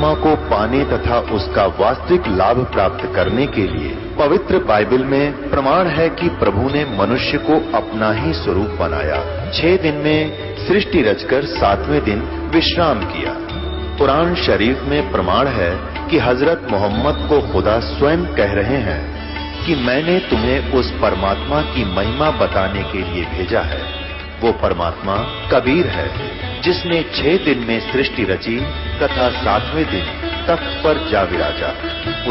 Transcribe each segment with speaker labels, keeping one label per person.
Speaker 1: परमात्मा को पाने तथा उसका वास्तविक लाभ प्राप्त करने के लिए पवित्र बाइबल में प्रमाण है कि प्रभु ने मनुष्य को अपना ही स्वरूप बनाया। 6 दिन में सृष्टि रचकर 7वें दिन विश्राम किया। कुरान शरीफ में प्रमाण है कि हजरत मोहम्मद को खुदा स्वयं कह रहे हैं कि मैंने तुम्हें उस परमात्मा की महिमा बताने के लिए भेजा है। वो परमात्मा कबीर है जिसने 6 दिन में सृष्टि रची तथा 7वें दिन तख्त पर जा विराजा।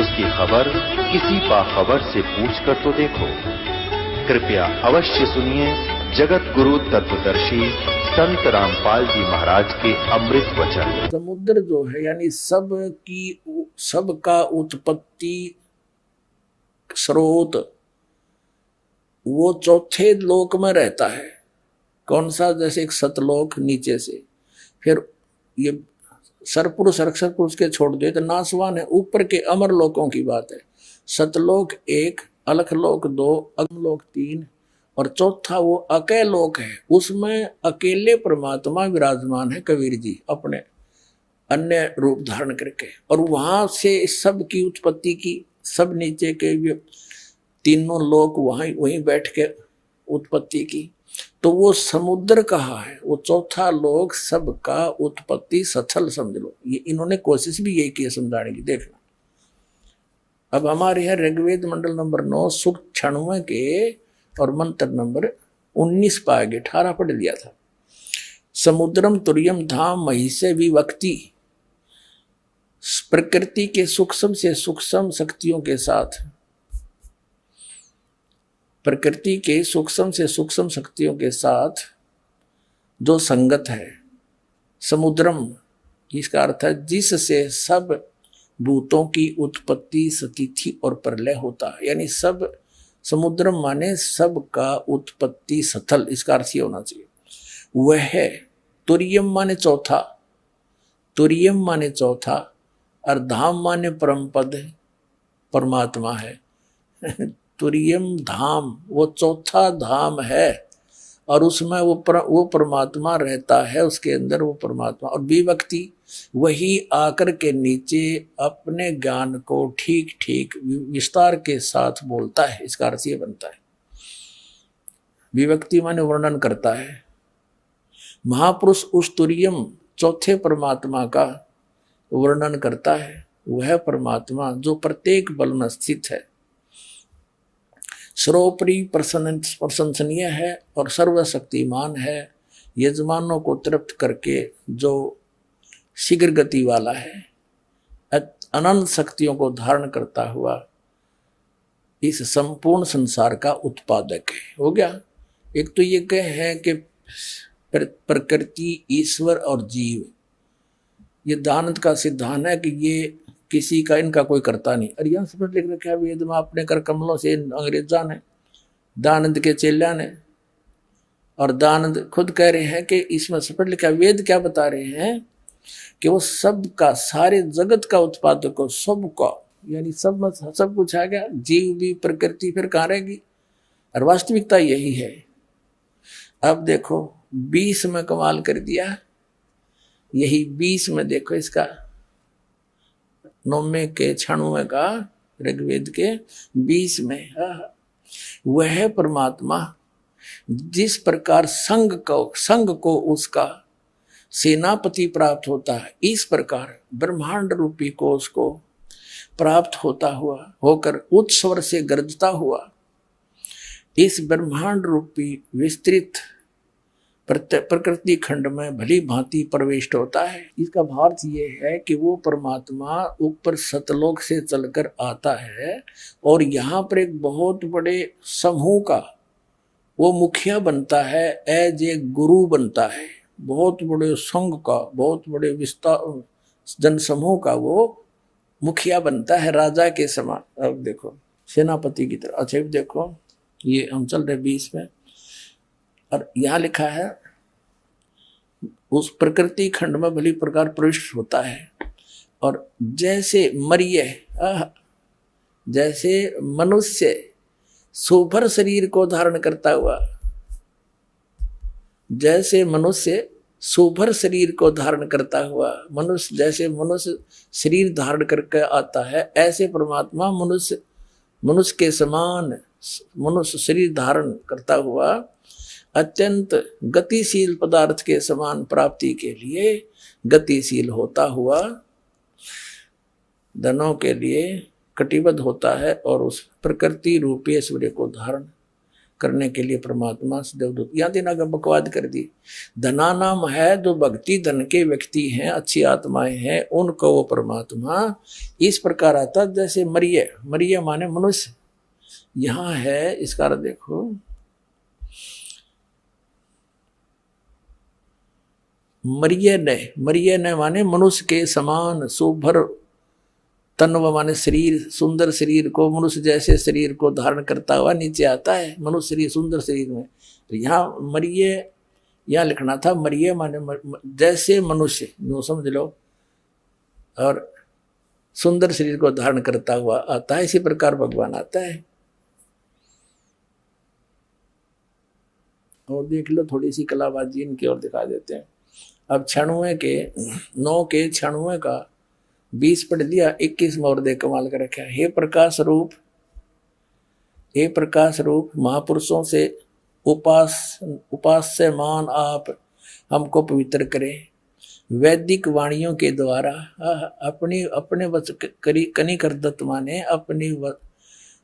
Speaker 1: उसकी खबर किसी बाखबर से पूछ कर तो देखो। कृपया अवश्य सुनिए जगत गुरु तत्वदर्शी संत रामपाल जी महाराज के अमृत वचन।
Speaker 2: समुद्र जो है यानी सबका उत्पत्ति स्रोत वो चौथे लोक में रहता है। कौन सा? जैसे एक सतलोक नीचे से, फिर ये सरपुरुष रक्षपुरुष के छोड़ दे तो नासवान है। ऊपर के अमर लोकों की बात है। सतलोक 1, अलखलोक 2, अग्निलोक 3 और चौथा वो अकेल लोक है। उसमें अकेले परमात्मा विराजमान है कबीर जी अपने अन्य रूप धारण करके, और वहां से सब की उत्पत्ति की। सब नीचे के तीनों लोक वहीं बैठ के उत्पत्ति की। तो वो समुद्र कहा है, वो चौथा लोक सबका उत्पत्ति स्थल समझ लो। ये इन्होंने कोशिश भी यही की है समझाने की। देखना अब हमारे यहाँ ऋग्वेद मंडल नंबर 9 सूक्त 96 के और मंत्र नंबर 19 पाएंगे। 18 पढ़ लिया था। समुद्रम तुर्यम धाम महिषे विवक्ति, प्रकृति के सूक्ष्म से सूक्ष्म शक्तियों के साथ, प्रकृति के सूक्ष्म से सूक्ष्म शक्तियों के साथ जो संगत है। समुद्रम इसका अर्थ है जिससे सब भूतों की उत्पत्ति स्थिति और प्रलय होता है। यानी सब, समुद्रम माने सब का उत्पत्ति स्थल, इसका अर्थ ये होना चाहिए। वह है तुर्यम माने चौथा, तुर्यम माने चौथा, और धाम माने परम पद परमात्मा है। तुर्यम धाम वो चौथा धाम है और उसमें वो परमात्मा रहता है, उसके अंदर वो परमात्मा। और विभक्ति वही आकर के नीचे अपने ज्ञान को ठीक ठीक विस्तार के साथ बोलता है। इसका अर्थ ये बनता है। विभक्ति माने वर्णन करता है। महापुरुष उस तुर्यम चौथे परमात्मा का वर्णन करता है। वह परमात्मा जो प्रत्येक बल में स्थित है, सर्वोपरि प्रशंसनीय है और सर्वशक्तिमान है, यजमानों को तृप्त करके जो शीघ्र गति वाला है, अनंत शक्तियों को धारण करता हुआ इस संपूर्ण संसार का उत्पादक है। हो गया। एक तो ये कहे है कि प्रकृति, ईश्वर और जीव, ये दानंद का सिद्धांत है कि ये किसी का इनका कोई करता नहीं। और यहां समझ लिख रखा है वेद में अपने कर कमलों से अंग्रेजा ने, दानंद के चेल्या ने, और दानंद खुद कह रहे हैं कि इसमें समझ लिखा वेद क्या बता रहे हैं कि वो सबका, सारे जगत का उत्पादक हो, सबका, यानी सब में सब कुछ आ गया। जीव भी, प्रकृति फिर कहाँ रहेगी? और वास्तविकता यही है। अब देखो 20 में कमाल कर दिया। यही 20 में देखो इसका 9वें के 96 का ऋग्वेद के 20 में वह परमात्मा जिस प्रकार संग को उसका सेनापति प्राप्त होता है, इस प्रकार ब्रह्मांड रूपी को उसको प्राप्त होता हुआ होकर उच्च स्वर से गरजता हुआ इस ब्रह्मांड रूपी विस्तृत प्रकृति खंड में भली भांति प्रविष्ट होता है। इसका भार्थ ये है कि वो परमात्मा ऊपर सतलोक से चलकर आता है और यहाँ पर एक बहुत बड़े समूह का वो मुखिया बनता है, एज ए गुरु बनता है। बहुत बड़े संघ का, बहुत बड़े विस्तार जनसमूह का वो मुखिया बनता है, राजा के समान। अब देखो सेनापति की तरह। अच्छा देखो ये हम चल रहे 20 में, और यहाँ लिखा है उस प्रकृति खंड में भली प्रकार प्रविष्ट होता है। और जैसे मरिय, जैसे मनुष्य सुभर शरीर को धारण करता हुआ, जैसे मनुष्य सुभर शरीर को धारण करता हुआ मनुष्य, जैसे मनुष्य शरीर धारण करके आता है, ऐसे परमात्मा मनुष्य के समान मनुष्य शरीर धारण करता हुआ अत्यंत गतिशील पदार्थ के समान प्राप्ति के लिए गतिशील होता हुआ धनों के लिए कटिबद्ध होता है और उस प्रकृति रूपी ऐश्वर्य को धारण करने के लिए परमात्मा से देवदूत। यहाँ दिन अगर बकवाद कर दी, धना नाम है जो भक्ति धन के व्यक्ति हैं, अच्छी आत्माएं हैं, उनको वो परमात्मा इस प्रकार आता जैसे मरिय माने मनुष्य। यहाँ है इसका अर्थ देखो, मरिय ने माने मनुष्य के समान सुभर तन्व माने शरीर, सुंदर शरीर को मनुष्य जैसे शरीर को धारण करता हुआ नीचे आता है मनुष्य शरीर सुंदर शरीर में। तो यहाँ मरिय यहाँ लिखना था, मरिय माने जैसे मनुष्य नो समझ लो, और सुंदर शरीर को धारण करता हुआ आता है, इसी प्रकार भगवान आता है। और देख लो थोड़ी सी कलाबाजी इनकी ओर दिखा देते हैं। अब 96 के 9 के 96 का 20 पढ़ लिया, 21 में और दे कमाल कर रखा है। हे प्रकाश रूप महापुरुषों से उपास्यमान आप हमको पवित्र करें। वैदिक वाणियों के द्वारा अपने कनी कर दत्त माने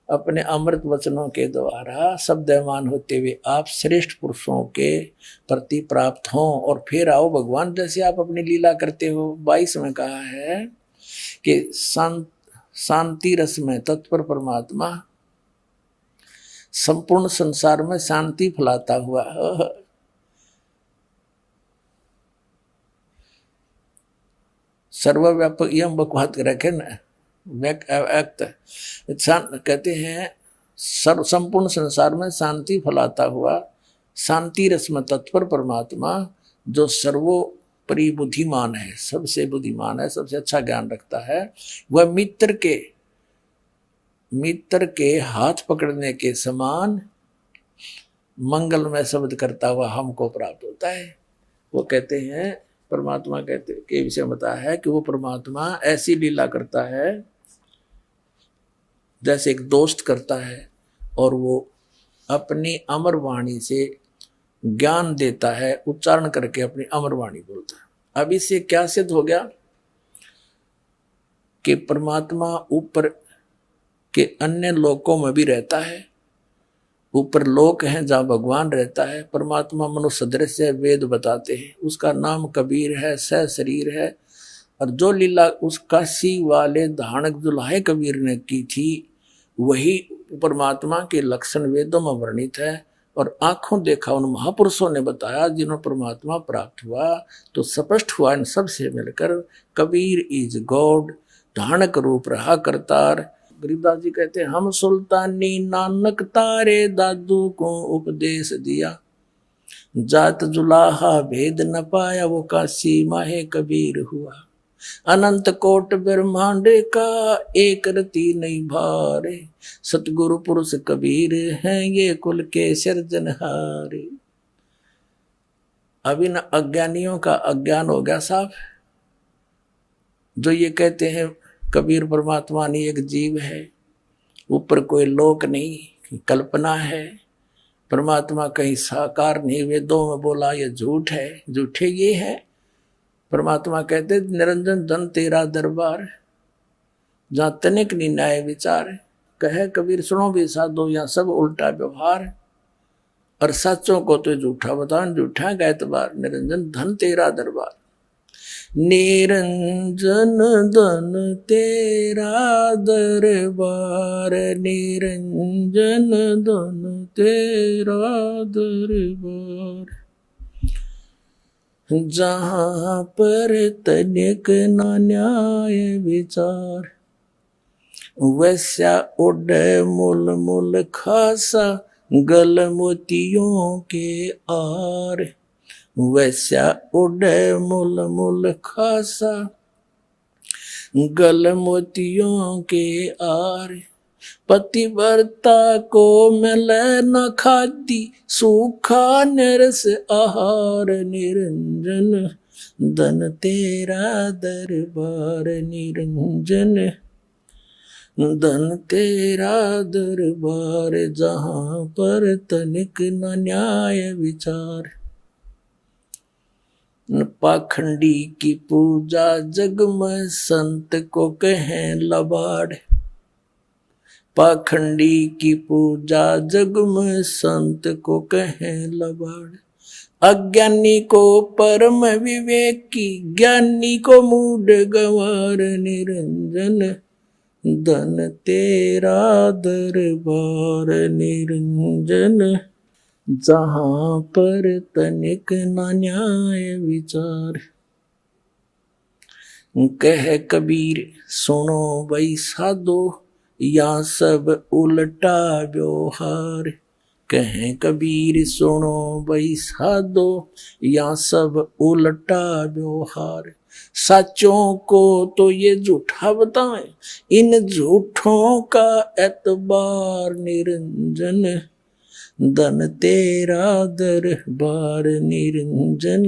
Speaker 2: अपने अमृत वचनों के द्वारा शब्दमान होते हुए आप श्रेष्ठ पुरुषों के प्रति प्राप्त हों और फिर आओ भगवान, जैसे आप अपनी लीला करते हो। 22 में कहा है कि शांति रस में तत्पर परमात्मा संपूर्ण संसार में शांति फैलाता हुआ सर्वव्यापक यम बकवाद रखे न कहते हैं संपूर्ण संसार में शांति फैलाता हुआ शांति रस में तत्पर परमात्मा जो सर्वोपरि बुद्धिमान है, सबसे बुद्धिमान है, सबसे अच्छा ज्ञान रखता है, वह मित्र के हाथ पकड़ने के समान मंगलमय शब्द करता हुआ हमको प्राप्त होता है। वो कहते हैं परमात्मा के विषय में बताया है कि वो परमात्मा ऐसी लीला करता है जैसे एक दोस्त करता है और वो अपनी अमर वाणी से ज्ञान देता है, उच्चारण करके अपनी अमर वाणी बोलता है। अब इससे क्या सिद्ध हो गया कि परमात्मा ऊपर के अन्य लोकों में भी रहता है। ऊपर लोक हैं जहाँ भगवान रहता है, परमात्मा मनुष्य सदृश है, वेद बताते हैं। उसका नाम कबीर है, सह शरीर है। और जो लीला उस काशी वाले धानक दुल्हाए कबीर ने की थी वही परमात्मा के लक्षण वेदों में वर्णित है और आंखों देखा उन महापुरुषों ने बताया जिन्होंने परमात्मा प्राप्त हुआ। तो स्पष्ट हुआ इन सब से मिलकर कबीर इज गॉड, धानक रूप रहा करतार। गरीबदास जी कहते हैं हम सुल्तानी नानक तारे दादू को उपदेश दिया, जात जुलाहा भेद न पाया वो काशी माहे कबीर हुआ। अनंत कोट ब्रह्मांड का एक रति नहीं भारे, सतगुरु पुरुष कबीर हैं ये कुल के सिरजनहारे। अब इन अज्ञानियों का अज्ञान हो गया साफ, जो ये कहते हैं कबीर परमात्मा नहीं एक जीव है, ऊपर कोई लोक नहीं, कल्पना है, परमात्मा कहीं साकार नहीं, वेदों में बोला ये झूठ है, झूठे ये है। परमात्मा कहते निरंजन धन तेरा दरबार, जहाँ तनिक नहीं न्याय विचार। कहे कबीर सुनो भी साधो यहाँ सब उल्टा व्यवहार, और सच्चों को तो झूठा बताओ, झूठा का एतबार। निरंजन धन तेरा दरबार, निरंजन धन तेरा दरबार, निरंजन धन तेरा दरबार। जहाँ पर तनिक न न्याय विचार, वैसा उड़ मूल मूल खासा गल मोतियों के आर। वैसा उड़ मूल मूल खासा गल मोतियों के आर। पतिव्रता को मिले न खाती, सूखा निरस आहार निरंजन। धन तेरा दरबार निरंजन, धन तेरा दरबार, जहां पर तनिक न न्याय विचार। पाखंडी की पूजा जग में संत को कहें लबाड़। पाखंडी की पूजा जग में संत को कहें लबाड़। अज्ञानी को परम विवेकी, ज्ञानी को मूढ़ गंवार निरंजन। धन तेरा दरबार निरंजन, जहां पर तनिक न न्याय विचार। कह कबीर सुनो भाई साधो, या सब उल्टा व्यवहार। कह कबीर सुनो भाई साधो, या सब उल्टा व्यवहार। सच्चों को तो ये झूठा बताएं, इन झूठों का एतबार निरंजन। धन तेरा दरबार निरंजन,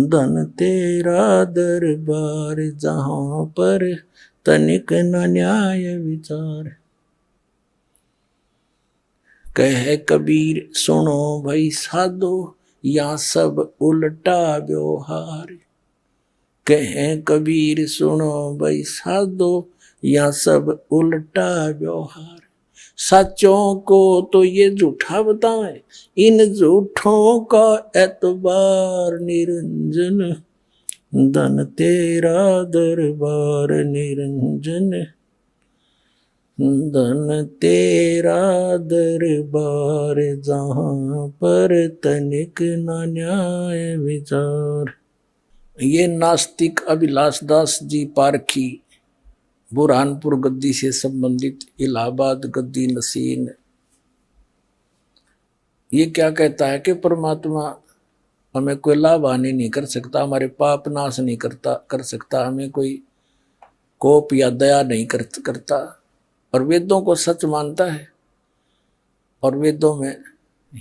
Speaker 2: धन तेरा दरबार, जहां पर तनिक न न्याय विचार। कह कबीर सुनो भाई साधो, या सब उल्टा व्यवहार। कह कबीर सुनो भाई साधो, या सब उल्टा व्यवहार। सच्चों को तो ये झूठा बताएं, इन झूठों का एतबार निरंजन। धन तेरा दरबार निरंजन, धन तेरा दरबार, जहां पर तनिक न न्याय विचार। ये नास्तिक अभिलाष दास जी पारखी, बुरहानपुर गद्दी से संबंधित, इलाहाबाद गद्दी नसीन। ये क्या कहता है कि परमात्मा हमें कोई लाभ हानि नहीं कर सकता, हमारे पाप नाश नहीं कर सकता, हमें कोई कोप या दया नहीं करता, और वेदों को सच मानता है। और वेदों में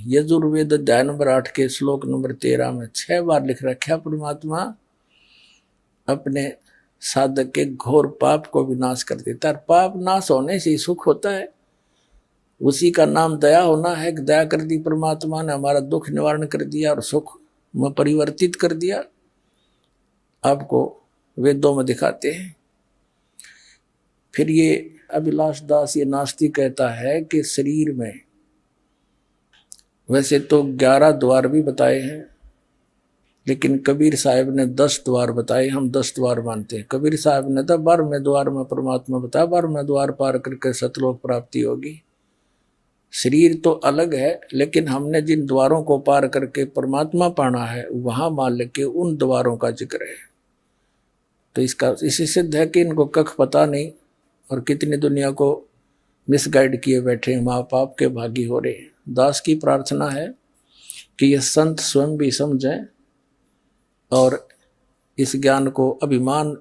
Speaker 2: यजुर्वेद अध्याय नंबर 8 के श्लोक नंबर 13 में 6 बार लिख रखा, परमात्मा अपने साधक के घोर पाप को विनाश कर देता है। पाप नाश होने से ही सुख होता है, उसी का नाम दया होना है। दया कर दी परमात्मा ने, हमारा दुख निवारण कर दिया और सुख में परिवर्तित कर दिया। आपको वेदों में दिखाते हैं। फिर ये अभिलाष दास, ये नास्तिक कहता है कि शरीर में वैसे तो 11 द्वार भी बताए हैं, लेकिन कबीर साहब ने 10 द्वार बताए। हम 10 द्वार मानते हैं। कबीर साहब ने तो 12वें द्वार में परमात्मा बताया, 12वें द्वार पार करके सतलोक प्राप्ति होगी। शरीर तो अलग है, लेकिन हमने जिन द्वारों को पार करके परमात्मा पाना है, वहां मान के उन द्वारों का जिक्र है। तो इसका इसी सिद्ध है कि इनको कख पता नहीं, और कितनी दुनिया को मिसगाइड किए बैठे, माँ बाप के भागी हो रहे। दास की प्रार्थना है कि ये संत स्वयं भी समझें और इस ज्ञान को अभिमान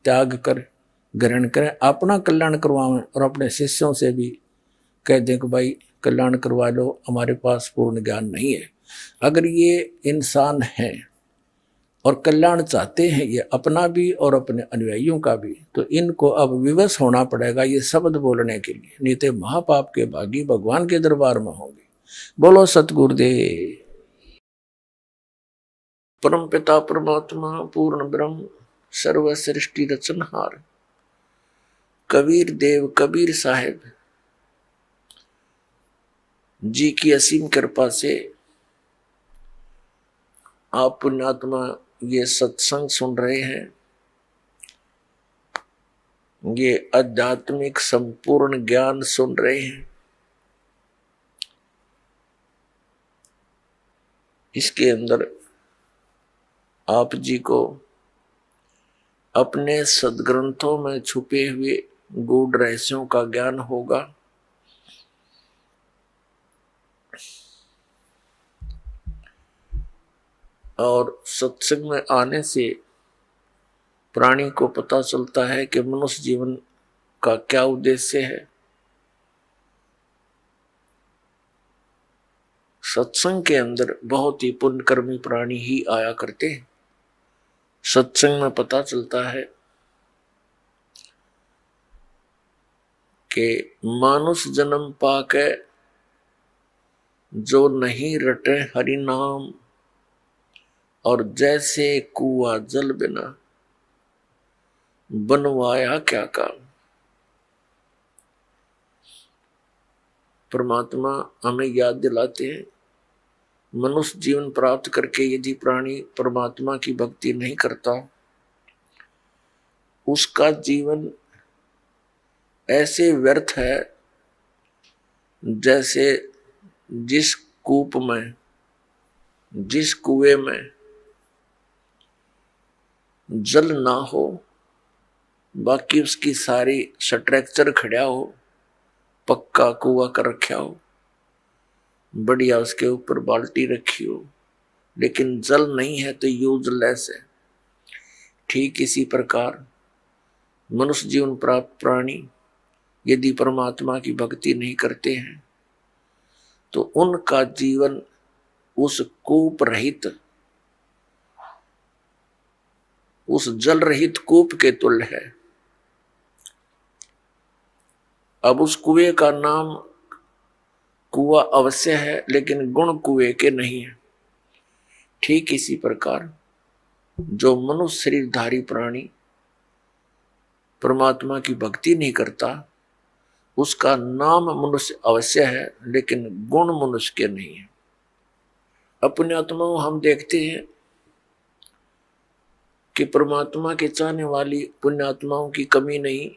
Speaker 2: त्याग कर ग्रहण करें, अपना कल्याण करवाएं और अपने शिष्यों से भी कह दें कि भाई कल्याण करवा लो, हमारे पास पूर्ण ज्ञान नहीं है। अगर ये इंसान हैं और कल्याण चाहते हैं, ये अपना भी और अपने अनुयायियों का भी, तो इनको अब विवश होना पड़ेगा ये शब्द बोलने के लिए, नहीं तो महापाप के भागी भगवान के दरबार में होंगे। बोलो सतगुरुदेव। परम पिता परमात्मा पूर्ण ब्रह्म सर्व सृष्टि रचनहार कबीर देव कबीर साहेब जी की असीम कृपा से आप पुण्यात्मा ये सत्संग सुन रहे हैं। ये आध्यात्मिक संपूर्ण ज्ञान सुन रहे हैं। इसके अंदर आप जी को अपने सद्ग्रंथों में छुपे हुए गूढ़ रहस्यों का ज्ञान होगा। और सत्संग में आने से प्राणी को पता चलता है कि मनुष्य जीवन का क्या उद्देश्य है, सत्संग के अंदर बहुत ही पुण्यकर्मी प्राणी ही आया करते हैं। सत्संग में पता चलता है कि मानुष जन्म पाके जो नहीं रटे हरि नाम, और जैसे कुआ जल बिना बनवाया क्या काम। परमात्मा हमें याद दिलाते हैं, मनुष्य जीवन प्राप्त करके यदि प्राणी परमात्मा की भक्ति नहीं करता, उसका जीवन ऐसे व्यर्थ है जैसे जिस कूप में, जिस कुएं में जल ना हो, बाकी उसकी सारी स्ट्रक्चर खड़ा हो, पक्का कुआ कर रखा हो, बढ़िया उसके ऊपर बाल्टी रखी हो, लेकिन जल नहीं है तो यूजलेस है। ठीक इसी प्रकार मनुष्य जीवन प्राप्त प्राणी यदि परमात्मा की भक्ति नहीं करते हैं तो उनका जीवन उस कूप रहित, उस जल रहित कूप के तुल्य है। अब उस कुएं का नाम कुआं अवश्य है, लेकिन गुण कुएं के नहीं है। ठीक इसी प्रकार जो मनुष्य शरीरधारी प्राणी परमात्मा की भक्ति नहीं करता, उसका नाम मनुष्य अवश्य है, लेकिन गुण मनुष्य के नहीं है। अपने आत्माओं हम देखते हैं कि परमात्मा के चाहने वाली पुण्यात्माओं की कमी नहीं।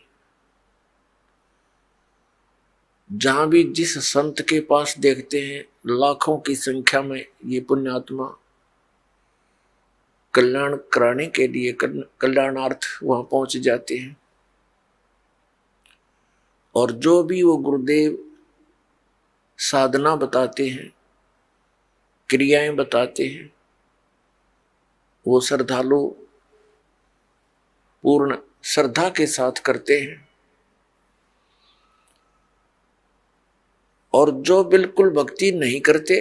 Speaker 2: जहां भी जिस संत के पास देखते हैं लाखों की संख्या में ये पुण्यात्मा कल्याण कराने के लिए, कल्याणार्थ वहां पहुंच जाते हैं। और जो भी वो गुरुदेव साधना बताते हैं, क्रियाएं बताते हैं, वो श्रद्धालु पूर्ण श्रद्धा के साथ करते हैं। और जो बिल्कुल भक्ति नहीं करते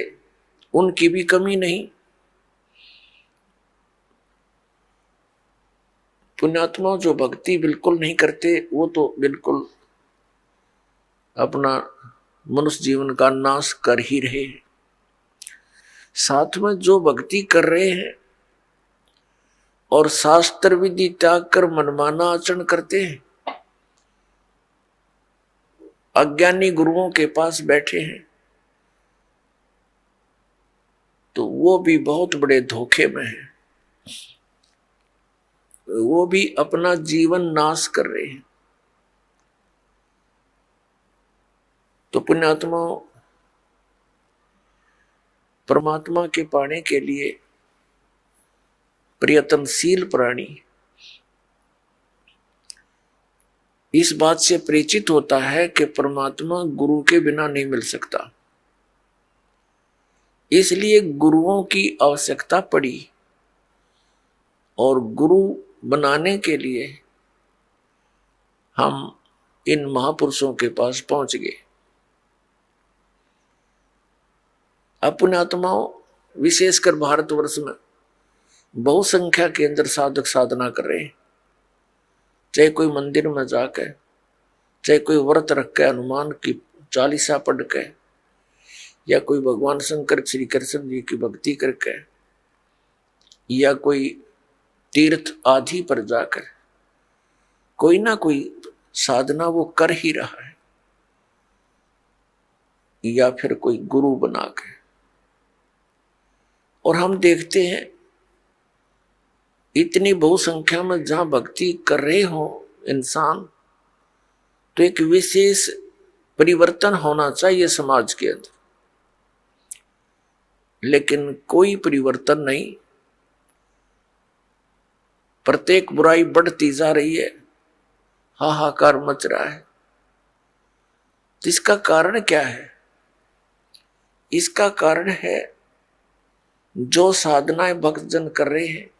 Speaker 2: उनकी भी कमी नहीं। पुण्यात्मा जो भक्ति बिल्कुल नहीं करते वो तो बिल्कुल अपना मनुष्य जीवन का नाश कर ही रहे हैं। साथ में जो भक्ति कर रहे हैं और शास्त्र विधि त्याग कर मनमाना आचरण करते हैं, अज्ञानी गुरुओं के पास बैठे हैं, तो वो भी बहुत बड़े धोखे में हैं। वो भी अपना जीवन नाश कर रहे हैं। तो पुण्यात्मा परमात्मा के पाने के लिए प्रयत्नशील प्राणी इस बात से परिचित होता है कि परमात्मा गुरु के बिना नहीं मिल सकता, इसलिए गुरुओं की आवश्यकता पड़ी। और गुरु बनाने के लिए हम इन महापुरुषों के पास पहुंच गए। अपने आत्माओं विशेषकर भारतवर्ष में बहुसंख्या के अंदर साधक साधना कर रहे हैं। चाहे कोई मंदिर में जाकर, चाहे कोई व्रत रख के हनुमान की चालीसा पढ़ के, या कोई भगवान शंकर श्री कृष्ण जी की भक्ति करके, या कोई तीर्थ आदि पर जाकर कोई ना कोई साधना वो कर ही रहा है, या फिर कोई गुरु बना के। और हम देखते हैं इतनी बहुसंख्या में जहां भक्ति कर रहे हो इंसान, तो एक विशेष परिवर्तन होना चाहिए समाज के अंदर, लेकिन कोई परिवर्तन नहीं। प्रत्येक बुराई बढ़ती जा रही है, हाहाकार मच रहा है। इसका कारण क्या है? इसका कारण है जो साधनाएं भक्तजन कर रहे हैं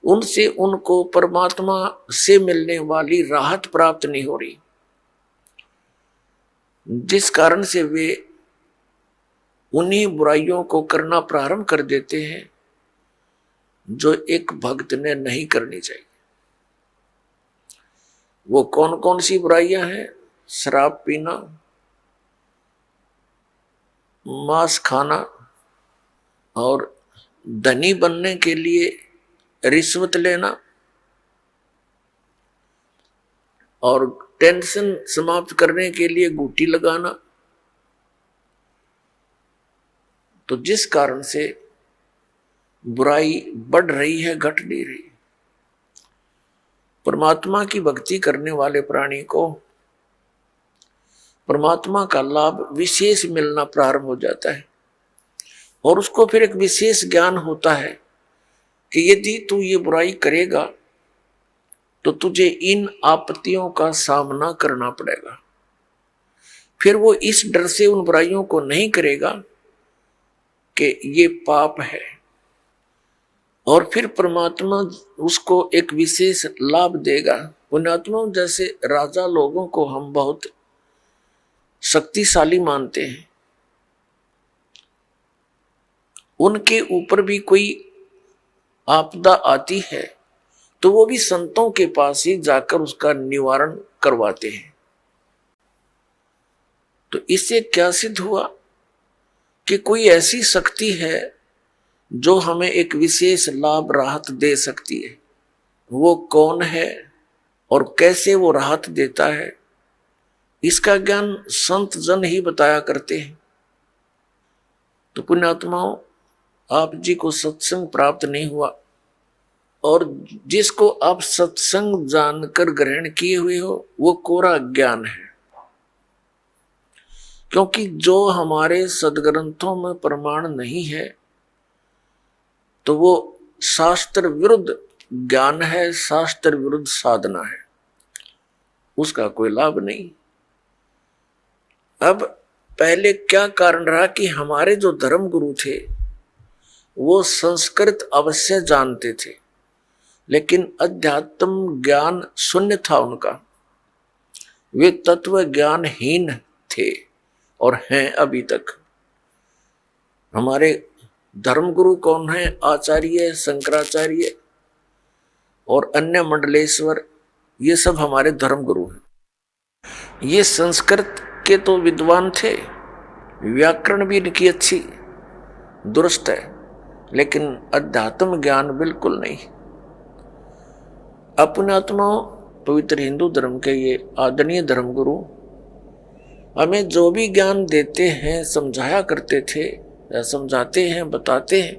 Speaker 2: उनसे उनको परमात्मा से मिलने वाली राहत प्राप्त नहीं हो रही, जिस कारण से वे उन्हीं बुराइयों को करना प्रारंभ कर देते हैं जो एक भक्त ने नहीं करनी चाहिए। वो कौन कौन सी बुराइयां हैं? शराब पीना, मांस खाना, और धनी बनने के लिए रिश्वत लेना, और टेंशन समाप्त करने के लिए गुटी लगाना। तो जिस कारण से बुराई बढ़ रही है, घट नहीं रही। परमात्मा की भक्ति करने वाले प्राणी को परमात्मा का लाभ विशेष मिलना प्रारंभ हो जाता है, और उसको फिर एक विशेष ज्ञान होता है कि यदि तू ये बुराई करेगा तो तुझे इन आपत्तियों का सामना करना पड़ेगा। फिर वो इस डर से उन बुराइयों को नहीं करेगा कि ये पाप है, और फिर परमात्मा उसको एक विशेष लाभ देगा। पुण्यात्मा, जैसे राजा लोगों को हम बहुत शक्तिशाली मानते हैं, उनके ऊपर भी कोई आपदा आती है तो वो भी संतों के पास ही जाकर उसका निवारण करवाते हैं। तो इससे क्या सिद्ध हुआ कि कोई ऐसी शक्ति है जो हमें एक विशेष लाभ राहत दे सकती है। वो कौन है और कैसे वो राहत देता है, इसका ज्ञान संत जन ही बताया करते हैं। तो पुण्यात्माओं, आप जी को सत्संग प्राप्त नहीं हुआ, और जिसको आप सत्संग जानकर ग्रहण किए हुए हो वो कोरा ज्ञान है। क्योंकि जो हमारे सदग्रंथों में प्रमाण नहीं है तो वो शास्त्र विरुद्ध ज्ञान है, शास्त्र विरुद्ध साधना है, उसका कोई लाभ नहीं। अब पहले क्या कारण रहा कि हमारे जो धर्म गुरु थे वो संस्कृत अवश्य जानते थे, लेकिन अध्यात्म ज्ञान शून्य था उनका। वे तत्व ज्ञानहीन थे और हैं अभी तक। हमारे धर्मगुरु कौन है? आचार्य, शंकराचार्य और अन्य मंडलेश्वर, ये सब हमारे धर्मगुरु हैं। ये संस्कृत के तो विद्वान थे, व्याकरण भी इनकी अच्छी दुरुस्त है, लेकिन अध्यात्म ज्ञान बिल्कुल नहीं। अपने आत्मा पवित्र हिंदू धर्म के ये आदरणीय धर्मगुरु हमें जो भी ज्ञान देते हैं, समझाया करते थे या समझाते हैं, बताते हैं,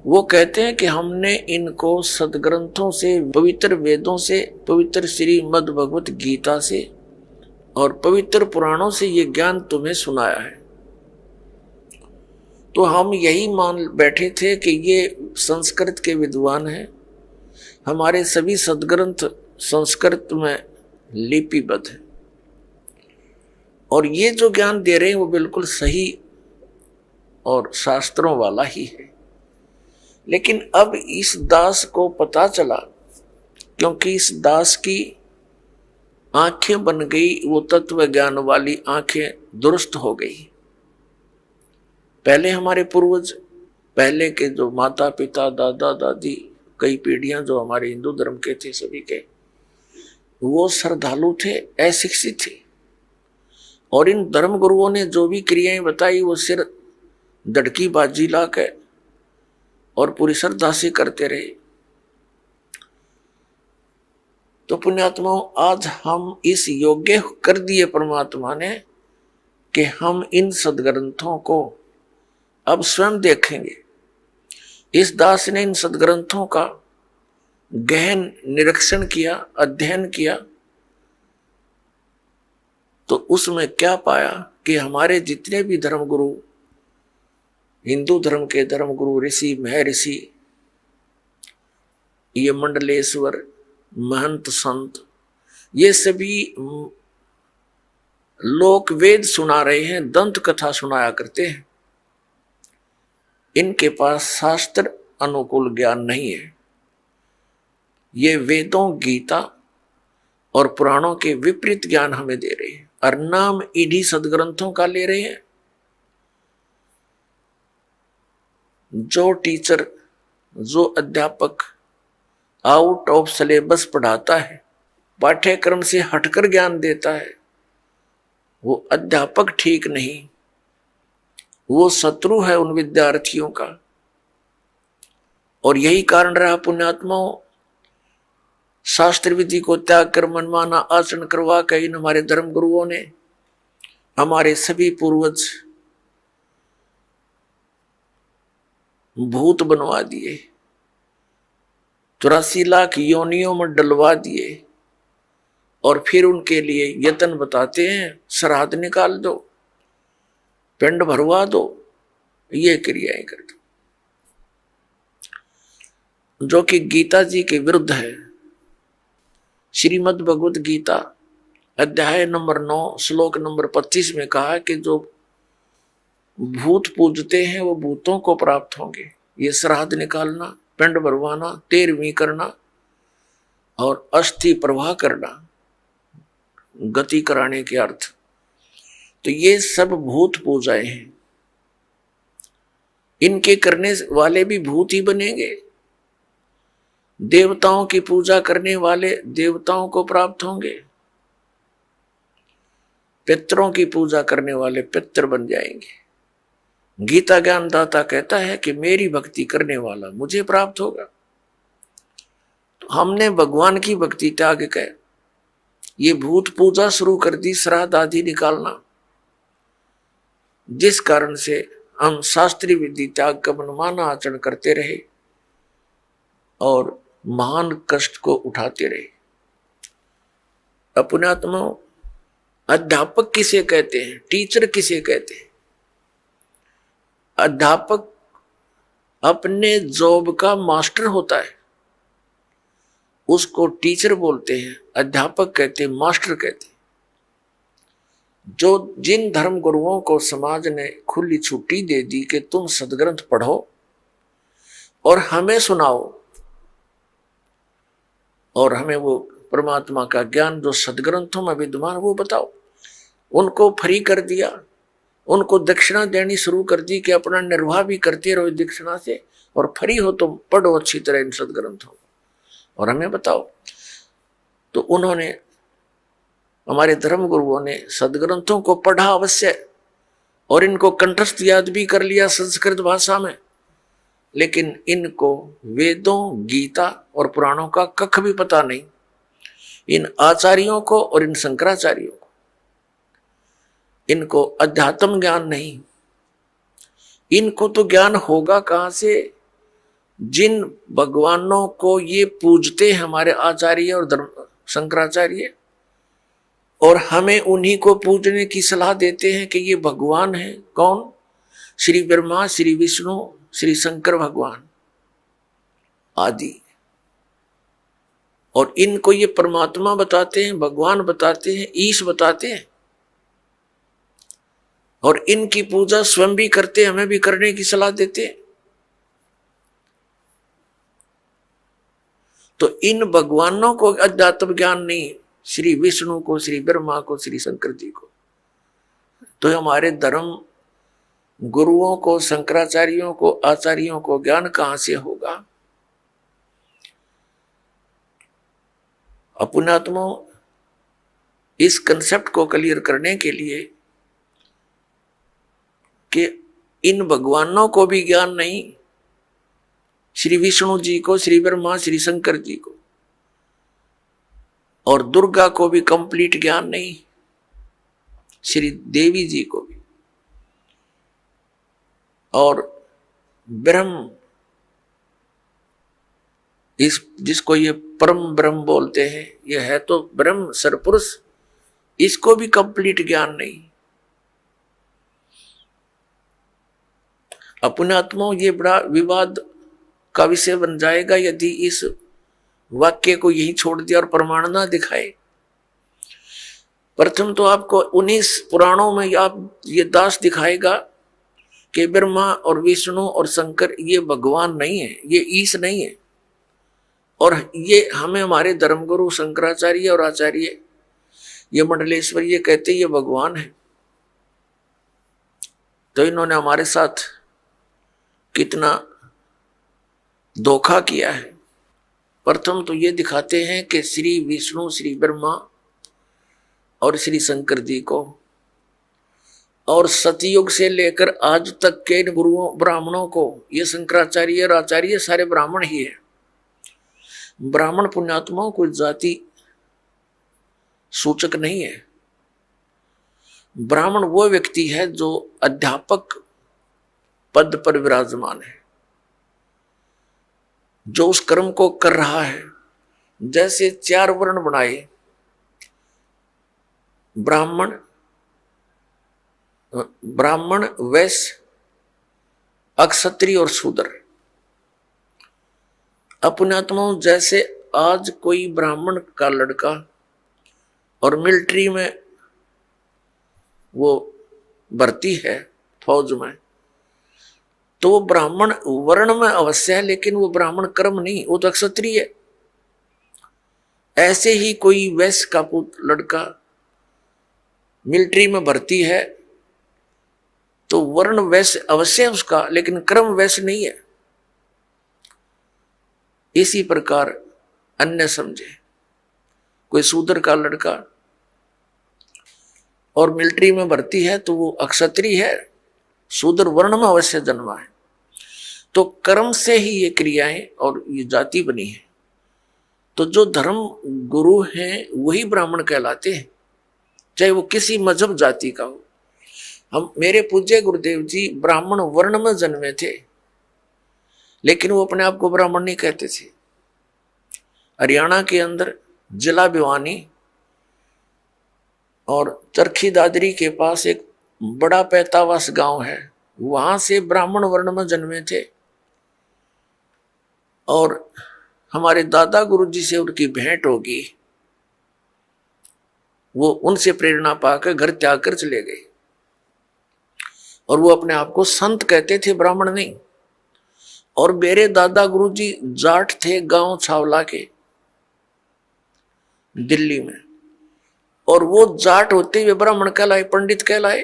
Speaker 2: वो कहते हैं कि हमने इनको सदग्रंथों से, पवित्र वेदों से, पवित्र श्रीमद् भगवत गीता से और पवित्र पुराणों से ये ज्ञान तुम्हें सुनाया है। तो हम यही मान बैठे थे कि ये संस्कृत के विद्वान हैं, हमारे सभी सदग्रंथ संस्कृत में लिपिबद्ध है, और ये जो ज्ञान दे रहे हैं वो बिल्कुल सही और शास्त्रों वाला ही है। लेकिन अब इस दास को पता चला, क्योंकि इस दास की आंखें बन गई, वो तत्व ज्ञान वाली आंखें दुरुस्त हो गई। पहले हमारे पूर्वज, पहले के जो माता पिता, दादा दादी, कई पीढ़ियां जो हमारे हिंदू धर्म के थे, सभी के वो श्रद्धालु थे, अशिक्षित थे, और इन धर्म गुरुओं ने जो भी क्रियाएं बताई वो सिर दड़की बाजी ला के और पूरी श्रद्धा से करते रहे। तो पुण्यात्माओं, आज हम इस योग्य कर दिए परमात्मा ने कि हम इन सदग्रंथों को अब स्वयं देखेंगे। इस दास ने इन सदग्रंथों का गहन निरीक्षण किया, अध्ययन किया, तो उसमें क्या पाया कि हमारे जितने भी धर्मगुरु, हिंदू धर्म के धर्मगुरु, ऋषि, महर्षि, ये मंडलेश्वर, महंत, संत, ये सभी लोक वेद सुना रहे हैं, दंत कथा सुनाया करते हैं। इनके पास शास्त्र अनुकूल ज्ञान नहीं है। ये वेदों, गीता और पुराणों के विपरीत ज्ञान हमें दे रहे हैं, और नाम इन्हीं सदग्रंथों का ले रहे हैं। जो टीचर, जो अध्यापक आउट ऑफ सिलेबस पढ़ाता है, पाठ्यक्रम से हटकर ज्ञान देता है, वो अध्यापक ठीक नहीं, वो शत्रु है उन विद्यार्थियों का। और यही कारण रहा पुण्यात्माओं, शास्त्र विधि को त्याग कर मनमाना आचरण करवा कर इन हमारे धर्म गुरुओं ने हमारे सभी पूर्वज भूत बनवा दिए, 84 लाख योनियों में डलवा दिए, और फिर उनके लिए यत्न बताते हैं, श्राद्ध निकाल दो, पिंड भरवा दो, ये क्रियाएं कर दो, जो कि गीता जी के विरुद्ध है। श्रीमद् भगवद गीता अध्याय नंबर 9 श्लोक नंबर 25 में कहा कि जो भूत पूजते हैं वो भूतों को प्राप्त होंगे। ये श्राद्ध निकालना, पिंड भरवाना, 13वीं करना और अस्थि प्रवाह करना, गति कराने के अर्थ, तो ये सब भूत पूजाएं हैं। इनके करने वाले भी भूत ही बनेंगे। देवताओं की पूजा करने वाले देवताओं को प्राप्त होंगे, पितरों की पूजा करने वाले पितर बन जाएंगे। गीता ज्ञानदाता कहता है कि मेरी भक्ति करने वाला मुझे प्राप्त होगा। तो हमने भगवान की भक्ति त्याग कर ये भूत पूजा शुरू कर दी, श्राद्ध आदि निकालना, जिस कारण से हम शास्त्रीय विधि त्याग का मनमाना आचरण करते रहे और महान कष्ट को उठाते रहे। अपनात्मा अध्यापक किसे कहते हैं, टीचर किसे कहते हैं? अध्यापक अपने जॉब का मास्टर होता है, उसको टीचर बोलते हैं, अध्यापक कहते हैं, मास्टर कहते हैं। जो जिन धर्म गुरुओं को समाज ने खुली छुट्टी दे दी कि तुम सदग्रंथ पढ़ो और हमें सुनाओ, और हमें वो परमात्मा का ज्ञान जो सदग्रंथों में विद्यमान वो बताओ, उनको फ्री कर दिया, उनको दक्षिणा देनी शुरू कर दी कि अपना निर्वाह भी करते रहो दक्षिणा से, और फ्री हो तो पढ़ो अच्छी तरह इन सदग्रंथों और हमें बताओ। तो उन्होंने, हमारे धर्म गुरुओं ने सदग्रंथों को पढ़ा अवश्य और इनको कंठस्थ याद भी कर लिया संस्कृत भाषा में, लेकिन इनको वेदों, गीता और पुराणों का कख भी पता नहीं। इन आचार्यों को और इन शंकराचार्यों को, इनको अध्यात्म ज्ञान नहीं। इनको तो ज्ञान होगा कहां से? जिन भगवानों को ये पूजते हैं हमारे आचार्य और शंकराचार्य, और हमें उन्हीं को पूजने की सलाह देते हैं कि ये भगवान है। कौन? श्री ब्रह्मा, श्री विष्णु, श्री शंकर भगवान आदि। और इनको ये परमात्मा बताते हैं, भगवान बताते हैं, ईश बताते हैं, और इनकी पूजा स्वयं भी करते, हमें भी करने की सलाह देते हैं। तो इन भगवानों को अध्यात्म ज्ञान नहीं, श्री विष्णु को, श्री ब्रह्मा को, श्री शंकर जी को। तो हमारे धर्म गुरुओं को, शंकराचार्यों को, आचार्यों को ज्ञान कहां से होगा? अपनात्मा इस कंसेप्ट को क्लियर करने के लिए कि इन भगवानों को भी ज्ञान नहीं, श्री विष्णु जी को, श्री ब्रह्मा, श्री शंकर जी को, और दुर्गा को भी कंप्लीट ज्ञान नहीं, श्री देवी जी को भी, और ब्रह्म, इस जिसको ये परम ब्रह्म बोलते हैं, ये है तो ब्रह्म सरपुरुष, इसको भी कंप्लीट ज्ञान नहीं। अपने आत्मा ये बड़ा विवाद का विषय बन जाएगा यदि इस वाक्य को यही छोड़ दिया और प्रमाण ना दिखाए। प्रथम तो आपको 19 पुराणों में आप ये दास दिखाएगा कि ब्रह्मा और विष्णु और शंकर ये भगवान नहीं है, ये ईश नहीं है, और ये हमें हमारे धर्मगुरु शंकराचार्य और आचार्य ये मंडलेश्वर ये कहते ये भगवान है। तो इन्होंने हमारे साथ कितना धोखा किया है। प्रथम तो ये दिखाते हैं कि श्री विष्णु, श्री ब्रह्मा और श्री शंकर जी को और सतयुग से लेकर आज तक के गुरुओं ब्राह्मणों को, ये शंकराचार्य और आचार्य सारे ब्राह्मण ही है। ब्राह्मण पुण्यात्माओं को जाति सूचक नहीं है। ब्राह्मण वो व्यक्ति है जो अध्यापक पद पर विराजमान है, जो उस कर्म को कर रहा है। जैसे 4 वर्ण बनाए, ब्राह्मण, वैश्य, अक्षत्रिय और शूद्र। अपनात्माओं, जैसे आज कोई ब्राह्मण का लड़का और मिलिट्री में वो भर्ती है, फौज में, तो वो ब्राह्मण वर्ण में अवश्य है, लेकिन वो ब्राह्मण कर्म नहीं, वो तो क्षत्रिय है। ऐसे ही कोई वैश्य का लड़का मिलिट्री में भर्ती है तो वर्ण वैश्य अवश्य है उसका, लेकिन कर्म वैश्य नहीं है। इसी प्रकार अन्य समझे, कोई शूद्र का लड़का और मिलिट्री में भर्ती है तो वो अक्षत्रिय है, शूद्र वर्ण में अवश्य जन्मा है। तो कर्म से ही ये क्रियाएं और ये जाति बनी है। तो जो धर्म गुरु हैं वही ब्राह्मण कहलाते हैं, चाहे वो किसी मजहब जाति का हो। मेरे पूज्य गुरुदेव जी ब्राह्मण वर्ण में जन्मे थे, लेकिन वो अपने आप को ब्राह्मण नहीं कहते थे। हरियाणा के अंदर जिला भिवानी और चरखी दादरी के पास एक बड़ा पैतावास गांव है, वहां से ब्राह्मण वर्ण में जन्मे थे। और हमारे दादा गुरु जी से उनकी भेंट होगी, वो उनसे प्रेरणा पाकर घर त्याग कर चले गए और वो अपने आप को संत कहते थे, ब्राह्मण नहीं। और मेरे दादा गुरु जी जाट थे, गांव छावला के दिल्ली में, और वो जाट होते हुए ब्राह्मण कहलाए, पंडित कहलाए,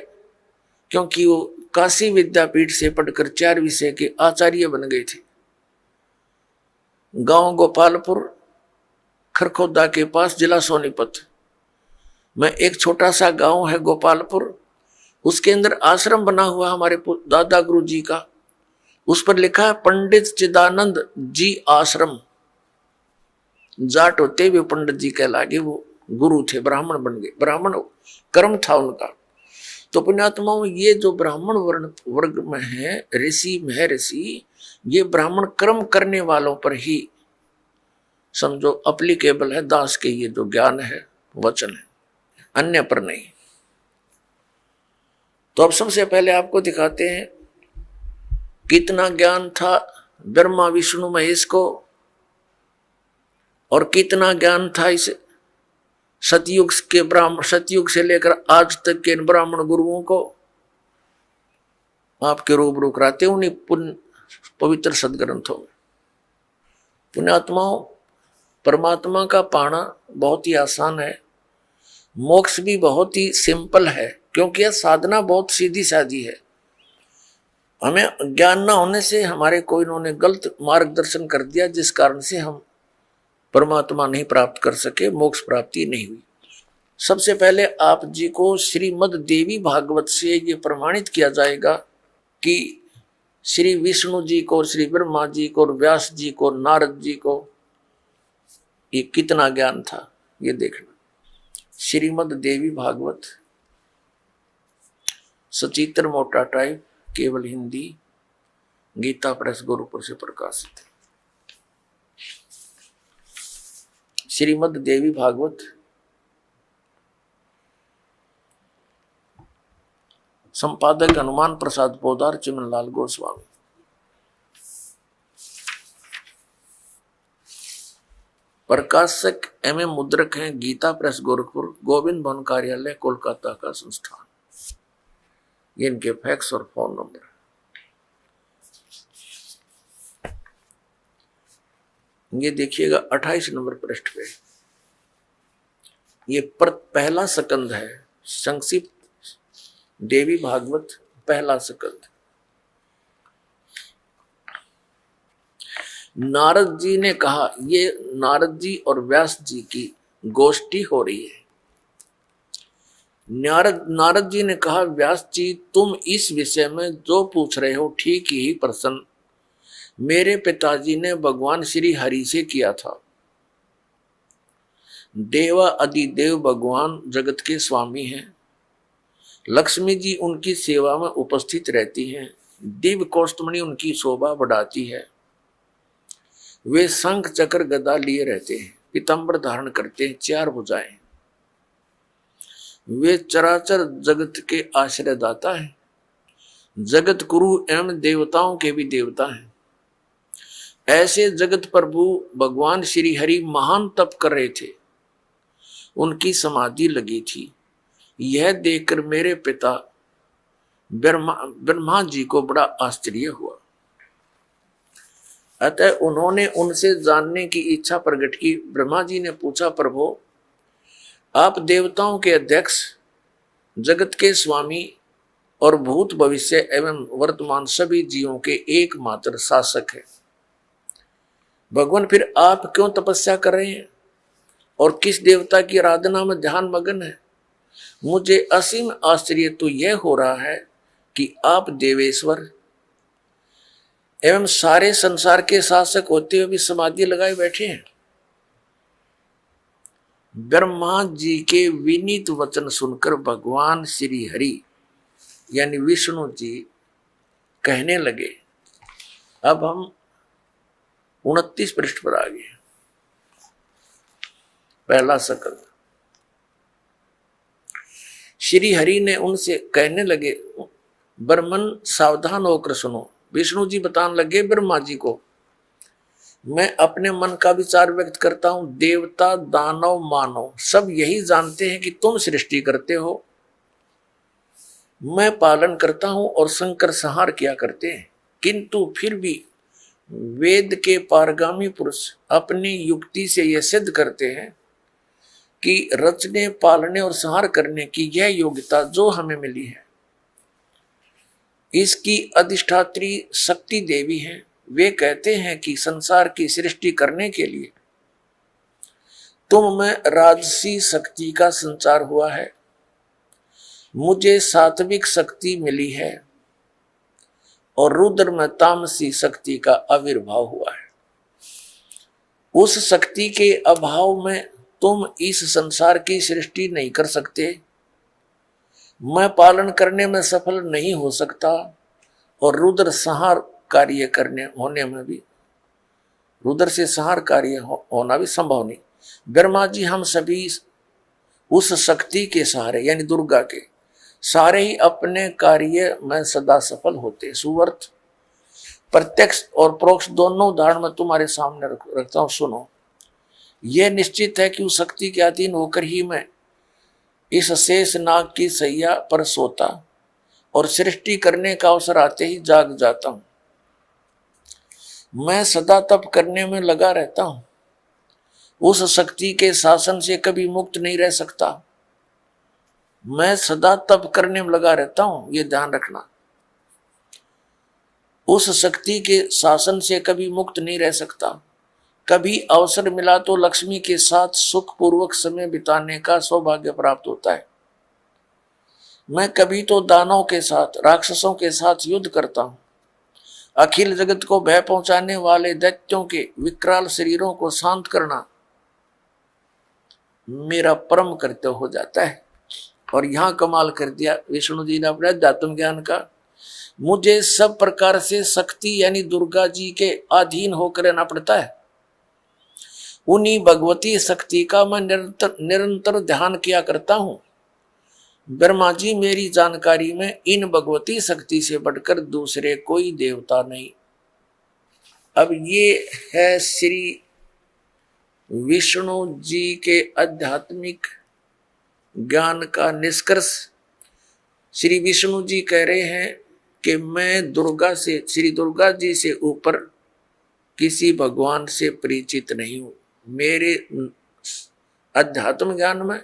Speaker 2: क्योंकि वो काशी विद्यापीठ से पढ़कर 4 विषय के आचार्य बन गए थे। गांव गोपालपुर, खरखोदा के पास, जिला सोनीपत में एक छोटा सा गांव है गोपालपुर, उसके अंदर आश्रम बना हुआ हमारे दादा गुरु जी का। उस पर लिखा है पंडित चिदानंद जी आश्रम। जाट होते हुए पंडित जी कहलागे, वो गुरु थे, ब्राह्मण बन गए, ब्राह्मण कर्म था उनका। तो पुण्यात्माओं, ये जो ब्राह्मण वर्ण वर्ग में है, ऋषि महर्षि, ये ब्राह्मण कर्म करने वालों पर ही समझो अप्लीकेबल है। दास के ये जो ज्ञान है, वचन है, अन्य पर नहीं। तो अब सबसे पहले आपको दिखाते हैं कितना ज्ञान था ब्रह्मा विष्णु महेश को, और कितना ज्ञान था इस सतयुग के ब्राह्मण, सतयुग से लेकर आज तक के ब्राह्मण गुरुओं को। आपके रूबरू कराते उन्हीं पवित्र सदग्रंथों में। पुण्यात्माओं, परमात्मा का पाना बहुत ही आसान है, मोक्ष भी बहुत ही सिंपल है, क्योंकि यह साधना बहुत सीधी सादी है। हमें ज्ञान ना होने से हमारे कोई इन्होंने गलत मार्गदर्शन कर दिया, जिस कारण से हम परमात्मा नहीं प्राप्त कर सके, मोक्ष प्राप्ति नहीं हुई। सबसे पहले आप जी को श्रीमद् देवी भागवत से ये प्रमाणित किया जाएगा कि श्री विष्णु जी को, श्री ब्रह्मा जी को, व्यास जी को, नारद जी को ये कितना ज्ञान था, ये देखना। श्रीमद् देवी भागवत, सचित्र मोटा टाइप, केवल हिंदी, गीता प्रेस गोरखपुर से प्रकाशित है। श्रीमद् देवी भागवत, संपादक हनुमान प्रसाद पोदार, चिमनलाल गोस्वामी। प्रकाशक एवं मुद्रक हैं गीता प्रेस गोरखपुर, गोविंद भवन कार्यालय कोलकाता का संस्थान। ये इनके फैक्स और फोन नंबर। ये देखिएगा 28 नंबर पृष्ठ पे, ये पहला स्कंद है, संक्षिप्त देवी भागवत पहला स्कंद। नारद जी ने कहा, ये नारद जी और व्यास जी की गोष्ठी हो रही है। नारद जी ने कहा, व्यास जी तुम इस विषय में जो पूछ रहे हो ठीक ही प्रश्न मेरे पिताजी ने भगवान श्री हरि से किया था। देवा अधिदेव भगवान जगत के स्वामी हैं। लक्ष्मी जी उनकी सेवा में उपस्थित रहती हैं। दिव्य कौस्तुमणि उनकी शोभा बढ़ाती है। वे शंख चक्र गदा लिए रहते हैं, पीतांबर धारण करते हैं, 4 भुजाएं। वे चराचर जगत के आश्रयदाता हैं, जगत गुरु एवं देवताओं के भी देवता हैं। ऐसे जगत प्रभु भगवान श्री हरि महान तप कर रहे थे, उनकी समाधि लगी थी। यह देखकर मेरे पिता ब्रह्मा जी को बड़ा आश्चर्य हुआ। अतः उन्होंने उनसे जानने की इच्छा प्रकट की। ब्रह्मा जी ने पूछा, प्रभु आप देवताओं के अध्यक्ष, जगत के स्वामी और भूत भविष्य एवं वर्तमान सभी जीवों के एकमात्र शासक हैं। भगवान फिर आप क्यों तपस्या कर रहे हैं और किस देवता की आराधना में ध्यान मग्न है? मुझे असीम आश्चर्य तो यह हो रहा है कि आप देवेश्वर एवं सारे संसार के शासक होते हुए भी समाधि लगाए बैठे हैं। ब्रह्मा जी के विनीत वचन सुनकर भगवान श्री हरि यानी विष्णु जी कहने लगे। अब हम 29 पृष्ठ पर आ गए। पहला सकल। श्री हरि ने उनसे कहने लगे, ब्रह्मन सावधान होकर सुनो। विष्णु जी बताने लगे ब्रह्मा जी को, मैं अपने मन का विचार व्यक्त करता हूं। देवता दानव मानव सब यही जानते हैं कि तुम सृष्टि करते हो, मैं पालन करता हूं और शंकर संहार किया करते हैं। किंतु फिर भी वेद के पारगामी पुरुष अपनी युक्ति से यह सिद्ध करते हैं कि रचने पालने और संहार करने की यह योग्यता जो हमें मिली है, इसकी अधिष्ठात्री शक्ति देवी है। वे कहते हैं कि संसार की सृष्टि करने के लिए तुम में राजसी शक्ति का संचार हुआ है, मुझे सात्विक शक्ति मिली है और रुद्र में तामसी शक्ति का आविर्भाव हुआ है। उस शक्ति के अभाव में तुम इस संसार की सृष्टि नहीं कर सकते, मैं पालन करने में सफल नहीं हो सकता और रुद्र संहार कार्य करने होने में भी, रुद्र से संहार कार्य होना भी संभव नहीं। ब्रह्मा जी हम सभी उस शक्ति के सहारे यानी दुर्गा के सारे ही अपने कार्य में सदा सफल होते। सुवर्त प्रत्यक्ष और परोक्ष दोनों उदाहरण में तुम्हारे सामने रखता हूं, सुनो। यह निश्चित है कि उस शक्ति के अधीन होकर ही मैं इस शेष नाग की सैया पर सोता और सृष्टि करने का अवसर आते ही जाग जाता हूं। मैं सदा तप करने में लगा रहता हूं, उस शक्ति के शासन से कभी मुक्त नहीं रह सकता। मैं सदा तप करने में लगा रहता हूं, ये ध्यान रखना। उस शक्ति के शासन से कभी मुक्त नहीं रह सकता। कभी अवसर मिला तो लक्ष्मी के साथ सुख पूर्वक समय बिताने का सौभाग्य प्राप्त होता है। मैं कभी तो दानवों के साथ, राक्षसों के साथ युद्ध करता हूं। अखिल जगत को भय पहुंचाने वाले दैत्यों के विकराल शरीरों को शांत करना मेरा परम कर्तव्य हो जाता है। और यहां कमाल कर दिया विष्णु जी ने अपने अध्यात्म ज्ञान का। मुझे सब प्रकार से शक्ति यानी दुर्गा जी के अधीन होकर रहना पड़ता है। उन्हीं भगवती शक्ति का मैं निरंतर ध्यान किया करता हूं। ब्रह्मा जी मेरी जानकारी में इन भगवती शक्ति से बढ़कर दूसरे कोई देवता नहीं। अब ये है श्री विष्णु जी के आध्यात्मिक ज्ञान का निष्कर्ष। श्री विष्णु जी कह रहे हैं कि मैं दुर्गा से, श्री दुर्गा जी से ऊपर किसी भगवान से परिचित नहीं हूं। मेरे अध्यात्म ज्ञान में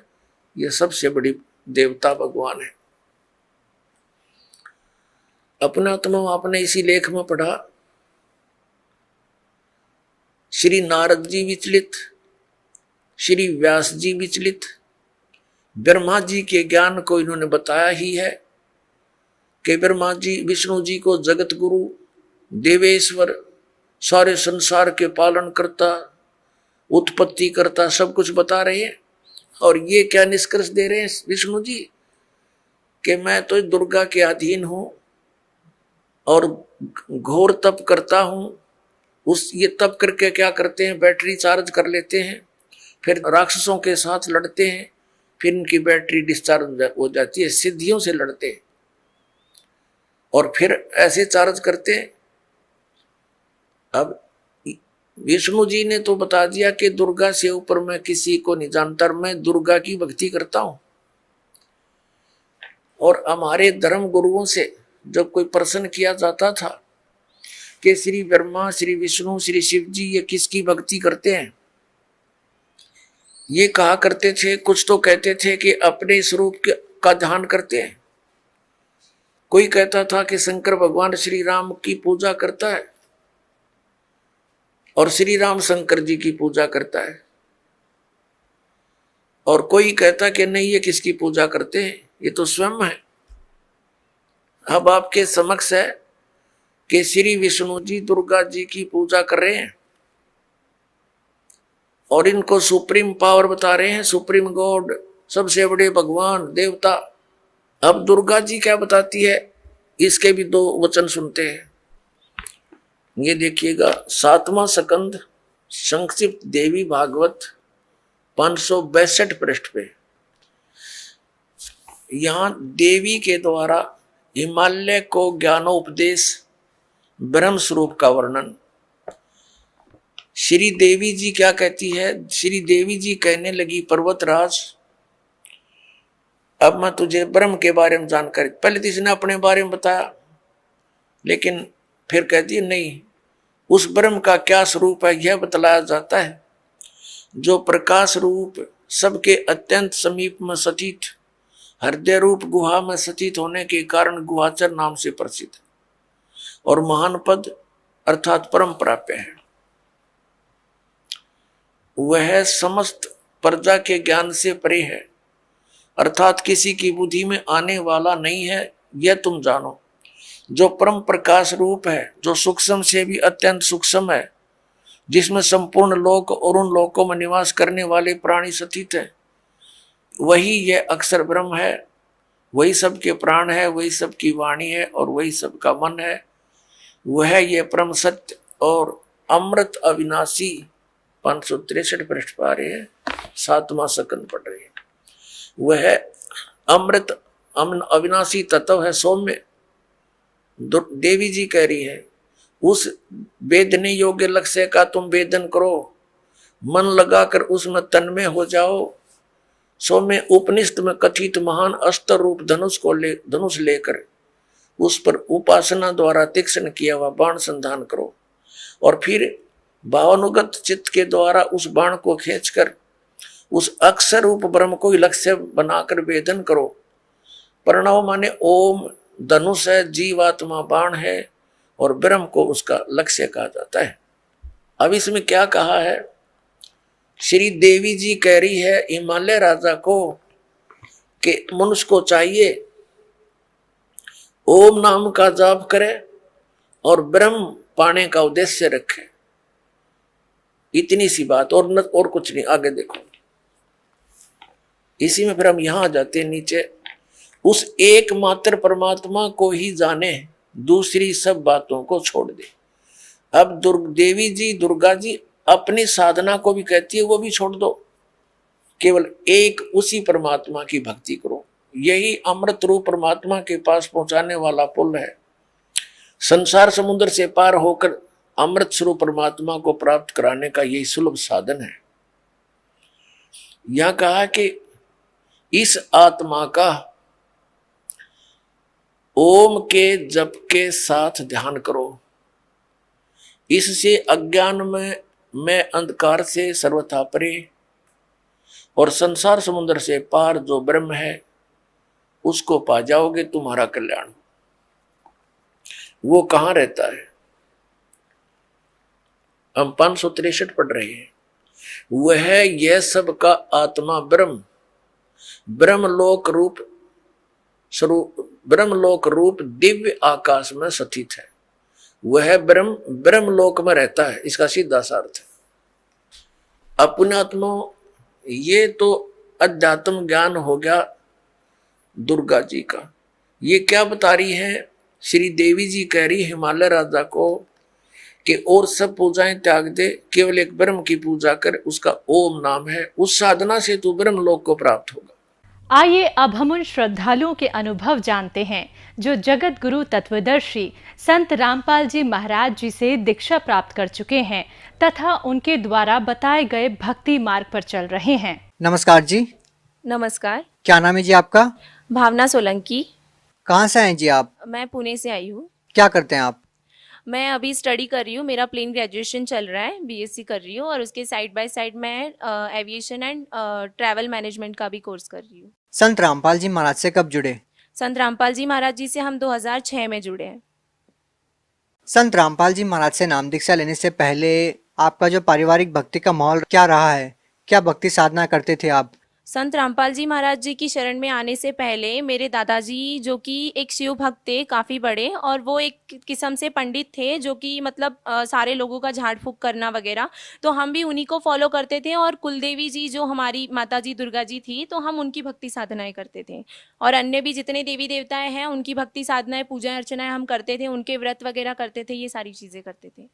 Speaker 2: यह सबसे बड़ी देवता भगवान है। अपना आत्मा आपने इसी लेख में पढ़ा श्री नारद जी विचलित, श्री व्यास जी विचलित, ब्रह्मा जी के ज्ञान को इन्होंने बताया ही है कि ब्रह्मा जी विष्णु जी को जगत गुरु, देवेश्वर, सारे संसार के पालन करता, उत्पत्ति करता, सब कुछ बता रहे हैं। और ये क्या निष्कर्ष दे रहे हैं विष्णु जी कि मैं तो दुर्गा के अधीन हूं और घोर तप करता हूं। ये तप करके क्या करते हैं, बैटरी चार्ज कर लेते हैं, फिर राक्षसों के साथ लड़ते हैं, फिर इनकी बैटरी डिस्चार्ज हो जाती है, सिद्धियों से लड़ते हैं और फिर ऐसे चार्ज करते हैं। अब विष्णु जी ने तो बता दिया कि दुर्गा से ऊपर मैं किसी को नहीं जानता, मैं दुर्गा की भक्ति करता हूं। और हमारे धर्म गुरुओं से जब कोई प्रश्न किया जाता था कि श्री ब्रह्मा, श्री विष्णु, श्री शिव जी ये किसकी भक्ति करते हैं, ये कहा करते थे, कुछ तो कहते थे कि अपने स्वरूप का ध्यान करते हैं। कोई कहता था कि शंकर भगवान श्री राम की पूजा करता है और श्री राम शंकर जी की पूजा करता है, और कोई कहता कि नहीं ये किसकी पूजा करते हैं, ये तो स्वयं है। अब आपके समक्ष है कि श्री विष्णु जी दुर्गा जी की पूजा कर रहे हैं और इनको सुप्रीम पावर बता रहे हैं, सुप्रीम गॉड, सबसे बड़े भगवान देवता। अब दुर्गा जी क्या बताती है, इसके भी दो वचन सुनते हैं। ये देखिएगा 7वां स्कंद संक्षिप्त देवी भागवत 562 पृष्ठ पे, यहां देवी के द्वारा हिमालय को ज्ञानोपदेश ब्रह्म स्वरूप का वर्णन। श्री देवी जी क्या कहती है, श्री देवी जी कहने लगी, पर्वतराज अब मैं तुझे ब्रह्म के बारे में जानकारी, पहले तो इसने अपने बारे में बताया, लेकिन फिर कहती है नहीं, उस ब्रह्म का क्या स्वरूप है यह बतलाया जाता है, जो प्रकाश रूप सबके अत्यंत समीप में स्थित, हृदय रूप गुहा में स्थित होने के कारण गुहाचर नाम से प्रसिद्ध और महान पद अर्थात परम प्राप्य है। वह समस्त प्रजा के ज्ञान से परे है, अर्थात किसी की बुद्धि में आने वाला नहीं है, यह तुम जानो। जो परम प्रकाश रूप है, जो सूक्ष्म से भी अत्यंत सूक्ष्म है, जिसमें संपूर्ण लोक और उन लोकों में निवास करने वाले प्राणी स्थित है, वही यह अक्षर ब्रह्म है, वही सबके प्राण है, वही सबकी वाणी है और वही सबका मन है। वह यह परम सत्य और अमृत अविनाशी 563 पृष्ठ पा रहे हैं, 7वां स्कंद पढ़ रहे हैं। वह अमृत अविनाशी तत्व है, सौम्य। देवी जी कह रही है, उस वेदने योग्य लक्ष्य का तुम वेदन करो, मन लगाकर उसमें तन्मय हो जाओ। सौम्य उपनिषद में कथित महान अस्त्र रूप धनुष लेकर उस पर उपासना द्वारा तीक्ष्ण किया हुआ बाण संधान करो और फिर भावानुगत चित्त के द्वारा उस बाण को खींचकर उस अक्षर रूप ब्रह्म को लक्ष्य बनाकर वेदन करो। प्रणव माने ओम धनुष है, जीवात्मा बाण है और ब्रह्म को उसका लक्ष्य कहा जाता है। अब इसमें क्या कहा है, श्री देवी जी कह रही है हिमालय राजा को कि मनुष्य को चाहिए ओम नाम का जाप करे और ब्रह्म पाने का उद्देश्य रखे। इतनी सी बात और कुछ नहीं। आगे देखो, इसी में फिर हम यहां आ जाते हैं नीचे, उस एकमात्र परमात्मा को ही जाने, दूसरी सब बातों को छोड़ दे। अब देवी जी दुर्गा जी अपनी साधना को भी कहती है वो भी छोड़ दो, केवल एक उसी परमात्मा की भक्ति करो। यही अमृत रूप परमात्मा के पास पहुंचाने वाला पुल है। संसार समुद्र से पार होकर अमृत स्वरूप परमात्मा को प्राप्त कराने का यही सुलभ साधन है। यह कहा कि इस आत्मा का ओम के जप के साथ ध्यान करो, इससे अज्ञान में अंधकार से सर्वथा परे और संसार समुद्र से पार जो ब्रह्म है उसको पा जाओगे, तुम्हारा कल्याण। वो कहां रहता है? हम 563 पढ़ रहे हैं। वह यह सब का आत्मा ब्रह्म, ब्रह्मलोक रूप दिव्य आकाश में स्थित है। वह ब्रह्मलोक में रहता है, इसका सीधा सा अर्थ है। अपनात्मा, ये तो अध्यात्म ज्ञान हो गया दुर्गा जी का। ये क्या बता रही है? श्री देवी जी कह रही हिमालय राजा को कि और सब पूजाएं त्याग दे, केवल एक ब्रह्म की पूजा कर, उसका ओम नाम है, उस साधना से तू ब्रह्मलोक को प्राप्त होगा।
Speaker 3: आइए अब हम उन श्रद्धालुओं के अनुभव जानते हैं जो जगत गुरु तत्वदर्शी संत रामपाल जी महाराज जी से दीक्षा प्राप्त कर चुके हैं तथा उनके द्वारा बताए गए भक्ति मार्ग पर चल रहे हैं।
Speaker 4: नमस्कार जी।
Speaker 5: नमस्कार।
Speaker 4: क्या नाम है जी आपका?
Speaker 5: भावना सोलंकी।
Speaker 4: कहाँ से हैं जी आप?
Speaker 5: मैं पुणे से आई हूँ।
Speaker 4: क्या करते हैं आप?
Speaker 5: मैं अभी स्टडी कर रही हूँ, मेरा प्लेन ग्रेजुएशन चल रहा है, बीएससी कर रही हूँ और उसके साइड बाय साइड मैं एविएशन एंड ट्रैवल मैनेजमेंट का भी कोर्स कर रही हूँ।
Speaker 4: संत रामपाल जी महाराज से कब जुड़े?
Speaker 5: संत रामपाल जी महाराज जी से हम 2006 में जुड़े हैं।
Speaker 4: संत रामपाल जी महाराज से नाम दीक्षा लेने से पहले आपका जो पारिवारिक भक्ति का माहौल क्या रहा है? क्या भक्ति साधना करते थे आप?
Speaker 5: संत रामपाल जी महाराज जी की शरण में आने से पहले मेरे दादाजी, जो कि एक शिव भक्त थे काफ़ी बड़े, और वो एक किस्म से पंडित थे जो कि मतलब सारे लोगों का झाड़ फूक करना वगैरह, तो हम भी उन्हीं को फॉलो करते थे। और कुलदेवी जी जो हमारी माता जी दुर्गा जी थी, तो हम उनकी भक्ति साधनाएं करते थे। और अन्य भी जितने देवी देवताएं हैं उनकी भक्ति साधनाएं, पूजा अर्चनाएं हम करते थे, उनके व्रत वगैरह करते थे, ये सारी चीज़ें करते थे।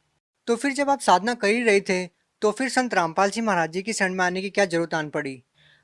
Speaker 4: तो फिर जब आप साधना कर ही रहे थे तो फिर संत रामपाल जी महाराज जी की शरण में आने की क्या जरूरत आन पड़ी?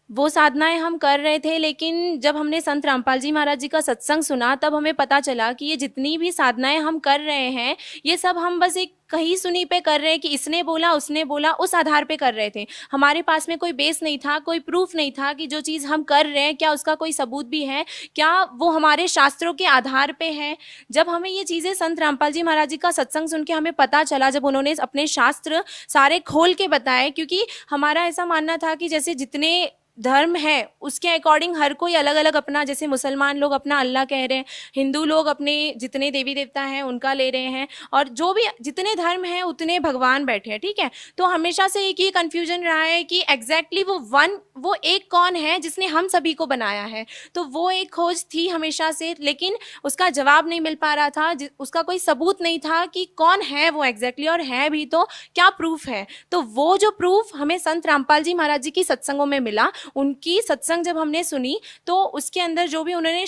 Speaker 5: वो साधनाएं हम कर रहे थे, लेकिन जब हमने संत रामपाल जी महाराज जी का सत्संग सुना तब हमें पता चला कि ये जितनी भी साधनाएं हम कर रहे हैं ये सब हम बस एक कहीं सुनी पे कर रहे हैं कि इसने बोला उसने बोला, उस आधार पे कर रहे थे। हमारे पास में कोई बेस नहीं था, कोई प्रूफ नहीं था कि जो चीज़ हम कर रहे हैं क्या उसका कोई सबूत भी है, क्या वो हमारे शास्त्रों के आधार पे है। जब हमें ये चीज़ें संत रामपाल जी महाराज जी का सत्संग सुन के हमें पता चला, जब उन्होंने अपने शास्त्र सारे खोल के बताए, क्योंकि हमारा ऐसा मानना था कि जैसे जितने धर्म है उसके अकॉर्डिंग हर कोई अलग अलग अपना, जैसे मुसलमान लोग अपना अल्लाह कह रहे हैं, हिंदू लोग अपने जितने देवी देवता हैं उनका ले रहे हैं, और जो भी जितने धर्म हैं उतने भगवान बैठे हैं, ठीक है। तो हमेशा से एक ही कन्फ्यूजन रहा है कि एग्जैक्टली वो एक कौन है जिसने हम सभी को बनाया है। तो वो एक खोज थी हमेशा से, लेकिन उसका जवाब नहीं मिल पा रहा था, उसका कोई सबूत नहीं था कि कौन है वो एग्जैक्टली, और है भी तो क्या प्रूफ है। तो वो जो प्रूफ हमें संत रामपाल जी महाराज जी की सत्संगों में मिला, उनकी सत्संग जब हमने सुनी तो उसके अंदर जो भी उन्होंने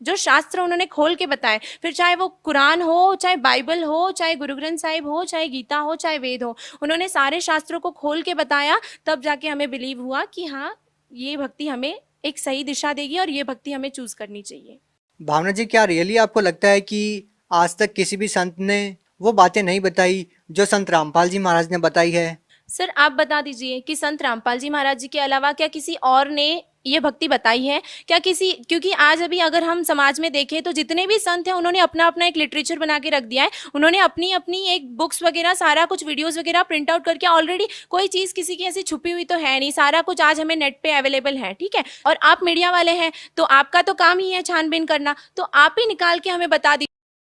Speaker 5: जो शास्त्र उन्होंने खोल के बताए, फिर चाहे वो कुरान हो, चाहे बाइबल हो, चाहे गुरु ग्रंथ साहिब हो, चाहे गीता हो, चाहे वेद हो, उन्होंने सारे शास्त्रों को खोल के बताया, तब जाके हमें बिलीव हुआ कि हाँ ये भक्ति हमें एक सही दिशा देगी और ये भक्ति हमें चूज करनी चाहिए।
Speaker 4: भावना जी, क्या रियली आपको लगता है कि आज तक किसी भी संत ने वो बातें नहीं बताई जो संत रामपाल जी महाराज ने बताई है?
Speaker 5: सर आप बता दीजिए कि संत रामपाल जी महाराज जी के अलावा क्या किसी और ने ये भक्ति बताई है क्या? क्योंकि आज अभी अगर हम समाज में देखें तो जितने भी संत हैं उन्होंने अपना अपना एक लिटरेचर बना के रख दिया है, उन्होंने अपनी अपनी एक बुक्स वगैरह सारा कुछ वीडियोस वगैरह प्रिंट आउट करके, ऑलरेडी कोई चीज़ किसी की ऐसी छुपी हुई तो है नहीं, सारा कुछ आज हमें नेट पे अवेलेबल है, ठीक है। और आप मीडिया वाले हैं तो आपका तो काम ही है छानबीन करना, तो आप ही निकाल के हमें बता दीजिए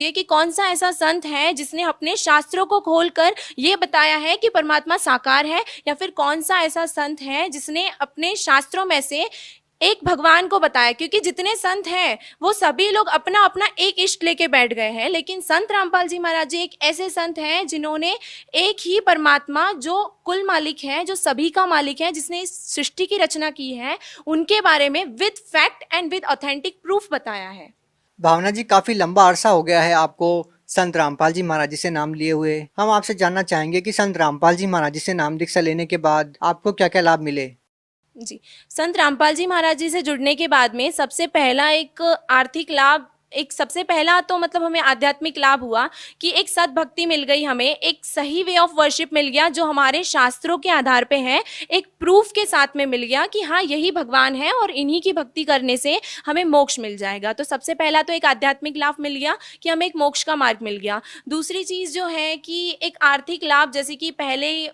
Speaker 5: ये कि कौन सा ऐसा संत है जिसने अपने शास्त्रों को खोलकर ये बताया है कि परमात्मा साकार है, या फिर कौन सा ऐसा संत है जिसने अपने शास्त्रों में से एक भगवान को बताया। क्योंकि जितने संत हैं वो सभी लोग अपना अपना एक इष्ट लेके बैठ गए हैं, लेकिन संत रामपाल जी महाराज जी एक ऐसे संत हैं जिन्होंने एक ही परमात्मा जो कुल मालिक है, जो सभी का मालिक है, जिसने इस सृष्टि की रचना की है, उनके बारे में with fact and with authentic proof बताया है।
Speaker 4: भावना जी, काफी लंबा अरसा हो गया है आपको संत रामपाल जी महाराज जी से नाम लिए हुए। हम आपसे जानना चाहेंगे कि संत रामपाल जी महाराज जी से नाम दीक्षा लेने के बाद आपको क्या क्या लाभ मिले?
Speaker 5: जी, संत रामपाल जी महाराज जी से जुड़ने के बाद में सबसे पहला एक आर्थिक लाभ, सबसे पहला तो मतलब हमें आध्यात्मिक लाभ हुआ कि एक सद्भक्ति मिल गई, हमें एक सही वे ऑफ वर्शिप मिल गया जो हमारे शास्त्रों के आधार पे है, एक प्रूफ के साथ में मिल गया कि हाँ यही भगवान है और इन्हीं की भक्ति करने से हमें मोक्ष मिल जाएगा। तो सबसे पहला तो एक आध्यात्मिक लाभ मिल गया कि हमें एक मोक्ष का मार्ग मिल गया। दूसरी चीज़ जो है कि एक आर्थिक लाभ, जैसे कि पहले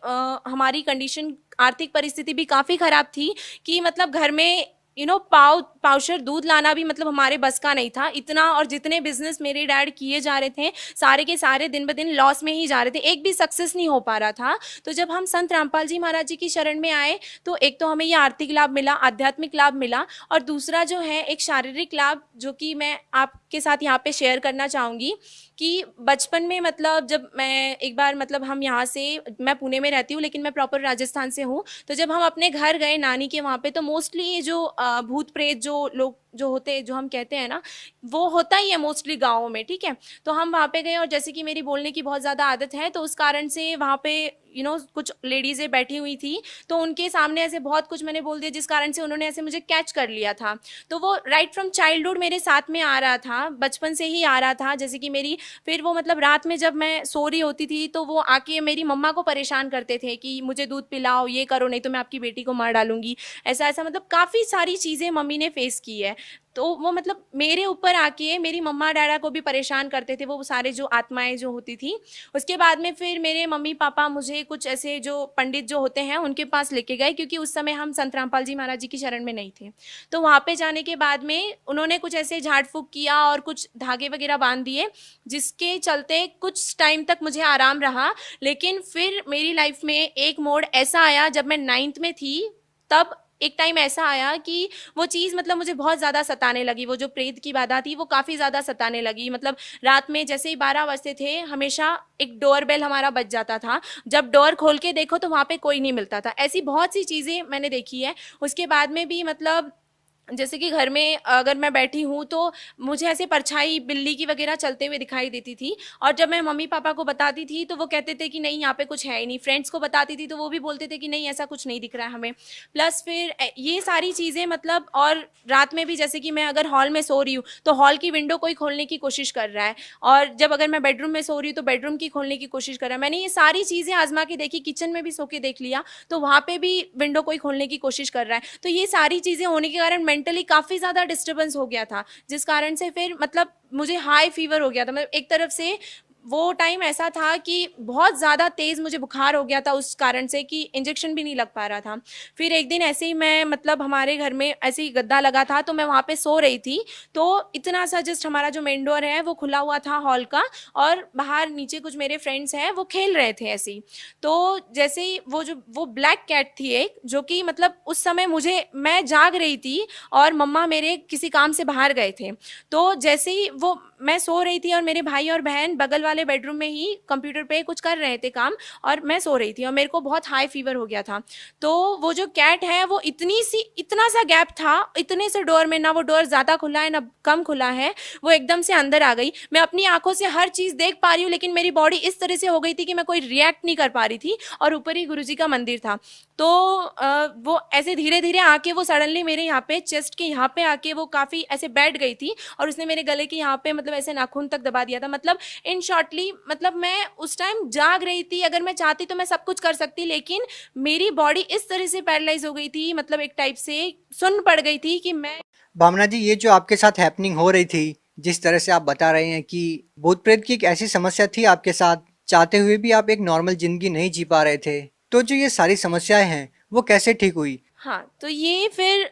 Speaker 5: हमारी कंडीशन, आर्थिक परिस्थिति भी काफ़ी ख़राब थी कि मतलब घर में पावशर दूध लाना भी मतलब हमारे बस का नहीं था इतना। और जितने बिजनेस मेरे डैड किए जा रहे थे सारे के सारे दिन ब दिन लॉस में ही जा रहे थे, एक भी सक्सेस नहीं हो पा रहा था। तो जब हम संत रामपाल जी महाराज जी की शरण में आए तो एक तो हमें ये आर्थिक लाभ मिला, आध्यात्मिक लाभ मिला, और दूसरा जो है एक शारीरिक लाभ जो कि मैं आपके साथ यहाँ पे शेयर करना चाहूँगी कि बचपन में मतलब जब मैं एक बार मतलब हम यहाँ से, मैं पुणे में रहती हूँ लेकिन मैं प्रॉपर राजस्थान से हूँ, तो जब हम अपने घर गए नानी के वहाँ पे तो मोस्टली ये जो भूत प्रेत जो लोग जो होते हैं जो हम कहते हैं ना, वो होता ही है मोस्टली गाँवों में, ठीक है। तो हम वहाँ पे गए और जैसे कि मेरी बोलने की बहुत ज़्यादा आदत है तो उस कारण से वहाँ पे कुछ लेडीज़ें बैठी हुई थी तो उनके सामने ऐसे बहुत कुछ मैंने बोल दिया जिस कारण से उन्होंने ऐसे मुझे कैच कर लिया था। तो वो राइट फ्रॉम चाइल्डहुड मेरे साथ में आ रहा था, बचपन से ही आ रहा था। जैसे कि मेरी फिर वो मतलब रात में जब मैं सो रही होती थी तो वो आके मेरी मम्मा को परेशान करते थे कि मुझे दूध पिलाओ, ये करो, नहीं तो मैं आपकी बेटी को मार डालूंगी, ऐसा ऐसा मतलब काफ़ी सारी चीज़ें मम्मी ने फेस की है। तो वो मतलब मेरे ऊपर आके मेरी मम्मा डैडा को भी परेशान करते थे वो सारे जो आत्माएं जो होती थी। उसके बाद में फिर मेरे मम्मी पापा मुझे कुछ ऐसे जो पंडित जो होते हैं उनके पास लेके गए, क्योंकि उस समय हम संत रामपाल जी महाराज जी की शरण में नहीं थे। तो वहाँ पे जाने के बाद में उन्होंने कुछ ऐसे झाड़ फूक किया और कुछ धागे वगैरह बांध दिए, जिसके चलते कुछ टाइम तक मुझे आराम रहा। लेकिन फिर मेरी लाइफ में एक मोड़ ऐसा आया जब मैं 9th में थी, तब एक टाइम ऐसा आया कि वो चीज़ मतलब मुझे बहुत ज़्यादा सताने लगी। वो जो प्रेत की बाधा थी वो काफ़ी ज़्यादा सताने लगी। मतलब रात में जैसे ही 12 बजते थे हमेशा एक डोर बेल हमारा बज जाता था, जब डोर खोल के देखो तो वहाँ पे कोई नहीं मिलता था। ऐसी बहुत सी चीज़ें मैंने देखी है। उसके बाद में भी मतलब जैसे कि घर में अगर मैं बैठी हूँ तो मुझे ऐसे परछाई बिल्ली की वगैरह चलते हुए दिखाई देती थी, और जब मैं मम्मी पापा को बताती थी तो वो कहते थे कि नहीं यहाँ पे कुछ है ही नहीं। फ्रेंड्स को बताती थी तो वो भी बोलते थे कि नहीं ऐसा कुछ नहीं दिख रहा है हमें। प्लस फिर ये सारी चीज़ें मतलब, और रात में भी जैसे कि मैं अगर हॉल में सो रही हूँ तो हॉल की विंडो कोई खोलने की कोशिश कर रहा है, और जब अगर मैं बेडरूम में सो रही हूँ तो बेडरूम की खोलने की कोशिश कर रहा है। मैंने ये सारी चीज़ें आजमा के देखी, किचन में भी सो के देख लिया तो वहाँ पे भी विंडो कोई खोलने की कोशिश कर रहा है। तो ये सारी चीज़ें होने के कारण मेंटली काफ़ी ज़्यादा डिस्टर्बेंस हो गया था, जिस कारण से फिर मतलब मुझे हाई फीवर हो गया था। मतलब एक तरफ से वो टाइम ऐसा था कि बहुत ज़्यादा तेज़ मुझे बुखार हो गया था, उस कारण से कि इंजेक्शन भी नहीं लग पा रहा था। फिर एक दिन ऐसे ही मैं मतलब हमारे घर में ऐसे ही गद्दा लगा था तो मैं वहाँ पे सो रही थी, तो इतना सा जस्ट हमारा जो मेन डोर है वो खुला हुआ था हॉल का, और बाहर नीचे कुछ मेरे फ्रेंड्स हैं वो खेल रहे थे ऐसे ही। तो जैसे ही वो ब्लैक कैट थी एक, जो कि मतलब उस समय मैं जाग रही थी और मम्मा मेरे किसी काम से बाहर गए थे। तो जैसे ही मैं सो रही थी और मेरे भाई और बहन बगल वाले बेडरूम में ही कंप्यूटर पे कुछ कर रहे थे काम, और मैं सो रही थी और मेरे को बहुत हाई फीवर हो गया था। तो वो जो कैट है वो इतना सा गैप था इतने से डोर में, ना वो डोर ज़्यादा खुला है ना कम खुला है, वो एकदम से अंदर आ गई। मैं अपनी आंखों से हर चीज़ देख पा रही हूँ लेकिन मेरी बॉडी इस तरह से हो गई थी कि मैं कोई रिएक्ट नहीं कर पा रही थी, और ऊपर ही गुरुजी का मंदिर था। तो वो ऐसे धीरे धीरे आके वो सडनली मेरे यहाँ पे चेस्ट के यहाँ पे आके वो काफ़ी ऐसे बैठ गई थी, और उसने मेरे गले के यहाँ पे मतलब ऐसे नाखून तक दबा दिया था। मतलब इन शॉर्टली मतलब मैं उस टाइम जाग रही थी, अगर मैं चाहती तो मैं सब कुछ कर सकती, लेकिन मेरी बॉडी इस तरह से पैरालाइज हो गई थी, मतलब एक टाइप से सुन्न पड़ गई थी कि मैं।
Speaker 4: भावना जी, ये जो आपके साथ हैपनिंग हो रही थी, जिस तरह से आप बता रहे हैं कि भूत प्रेत की एक ऐसी समस्या थी आपके साथ, चाहते हुए भी आप एक नॉर्मल जिंदगी नहीं जी पा रहे थे, तो जो ये सारी समस्याएं हैं वो कैसे ठीक हुई?
Speaker 5: हाँ, तो ये फिर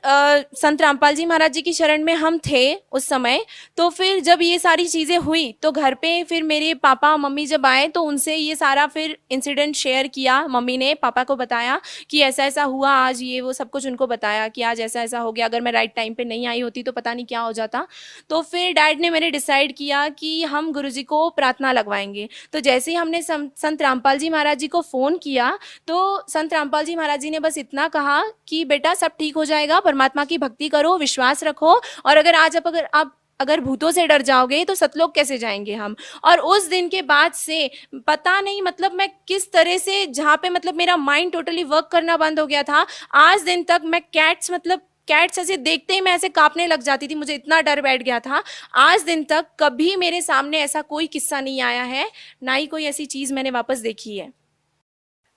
Speaker 5: संत रामपाल जी महाराज जी की शरण में हम थे उस समय। तो फिर जब ये सारी चीज़ें हुई तो घर पे फिर मेरे पापा मम्मी जब आए तो उनसे ये सारा फिर इंसिडेंट शेयर किया। मम्मी ने पापा को बताया कि ऐसा ऐसा हुआ आज, ये वो सब कुछ उनको बताया कि आज ऐसा ऐसा हो गया, अगर मैं राइट टाइम पे नहीं आई होती तो पता नहीं क्या हो जाता। तो फिर डैड ने मैंने डिसाइड किया कि हम गुरुजी को प्रार्थना लगवाएंगे। तो जैसे ही हमने संत रामपाल जी महाराज जी को फ़ोन किया तो संत रामपाल जी महाराज जी ने बस इतना कहा कि बेटा सब ठीक हो जाएगा, परमात्मा की भक्ति करो, विश्वास रखो, और अगर भूतों से डर जाओगे तो सतलोक कैसे जाएंगे हम। और उस दिन के बाद से पता नहीं मतलब मैं किस तरह से, जहाँ पे मतलब मेरा माइंड टोटली वर्क करना बंद हो गया था, आज दिन तक मैं कैट्स ऐसे देखते ही मैं ऐसे कांपने लग जाती थी, मुझे इतना डर बैठ गया था। आज दिन तक कभी मेरे सामने ऐसा कोई किस्सा नहीं आया है, ना ही कोई ऐसी चीज़ मैंने वापस देखी है।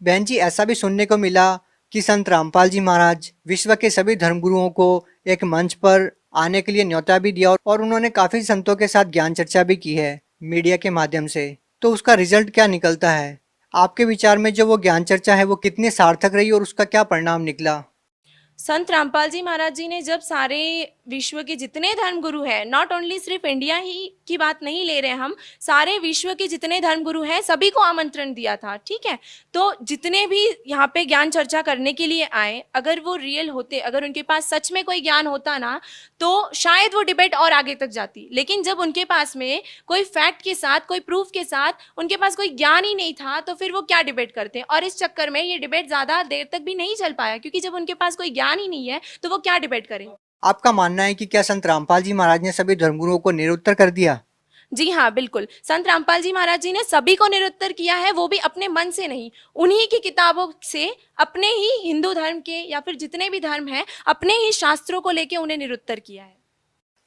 Speaker 4: बहन जी, ऐसा भी सुनने को मिला कि संत रामपाल जी महाराज विश्व के सभी धर्मगुरुओं को एक मंच पर आने के लिए न्योता भी दिया, और उन्होंने काफी संतों के साथ ज्ञान चर्चा भी की है मीडिया के माध्यम से। तो उसका रिजल्ट क्या निकलता है? आपके विचार में जो वो ज्ञान चर्चा है वो कितनी सार्थक रही और उसका क्या परिणाम निकला?
Speaker 5: संत रामपाल जी महाराज जी ने जब सारे विश्व के जितने धर्मगुरु हैं, नॉट ओनली सिर्फ इंडिया ही की बात नहीं ले रहे हम, सारे विश्व के जितने धर्मगुरु हैं सभी को आमंत्रण दिया था, ठीक है। तो जितने भी यहाँ पे ज्ञान चर्चा करने के लिए आए, अगर वो रियल होते, अगर उनके पास सच में कोई ज्ञान होता ना, तो शायद वो डिबेट और आगे तक जाती। लेकिन जब उनके पास में कोई फैक्ट के साथ, कोई प्रूफ के साथ उनके पास कोई ज्ञान ही नहीं था, तो फिर वो क्या डिबेट करते। और इस चक्कर में ये डिबेट ज्यादा देर तक भी नहीं चल पाया, क्योंकि जब उनके पास कोई ज्ञान ही नहीं है तो वो क्या डिबेट करें।
Speaker 4: आपका मानना है कि क्या संत रामपाल जी महाराज ने सभी धर्मगुरुओं को निरुत्तर कर दिया?
Speaker 5: जी हाँ, बिल्कुल। संत रामपाल जी महाराज जी ने सभी को निरुत्तर किया है, वो भी अपने मन से नहीं, उन्हीं की किताबों से, अपने ही हिंदू धर्म के या फिर जितने भी धर्म हैं, अपने ही शास्त्रों को लेके उन्हें निरुत्तर किया है।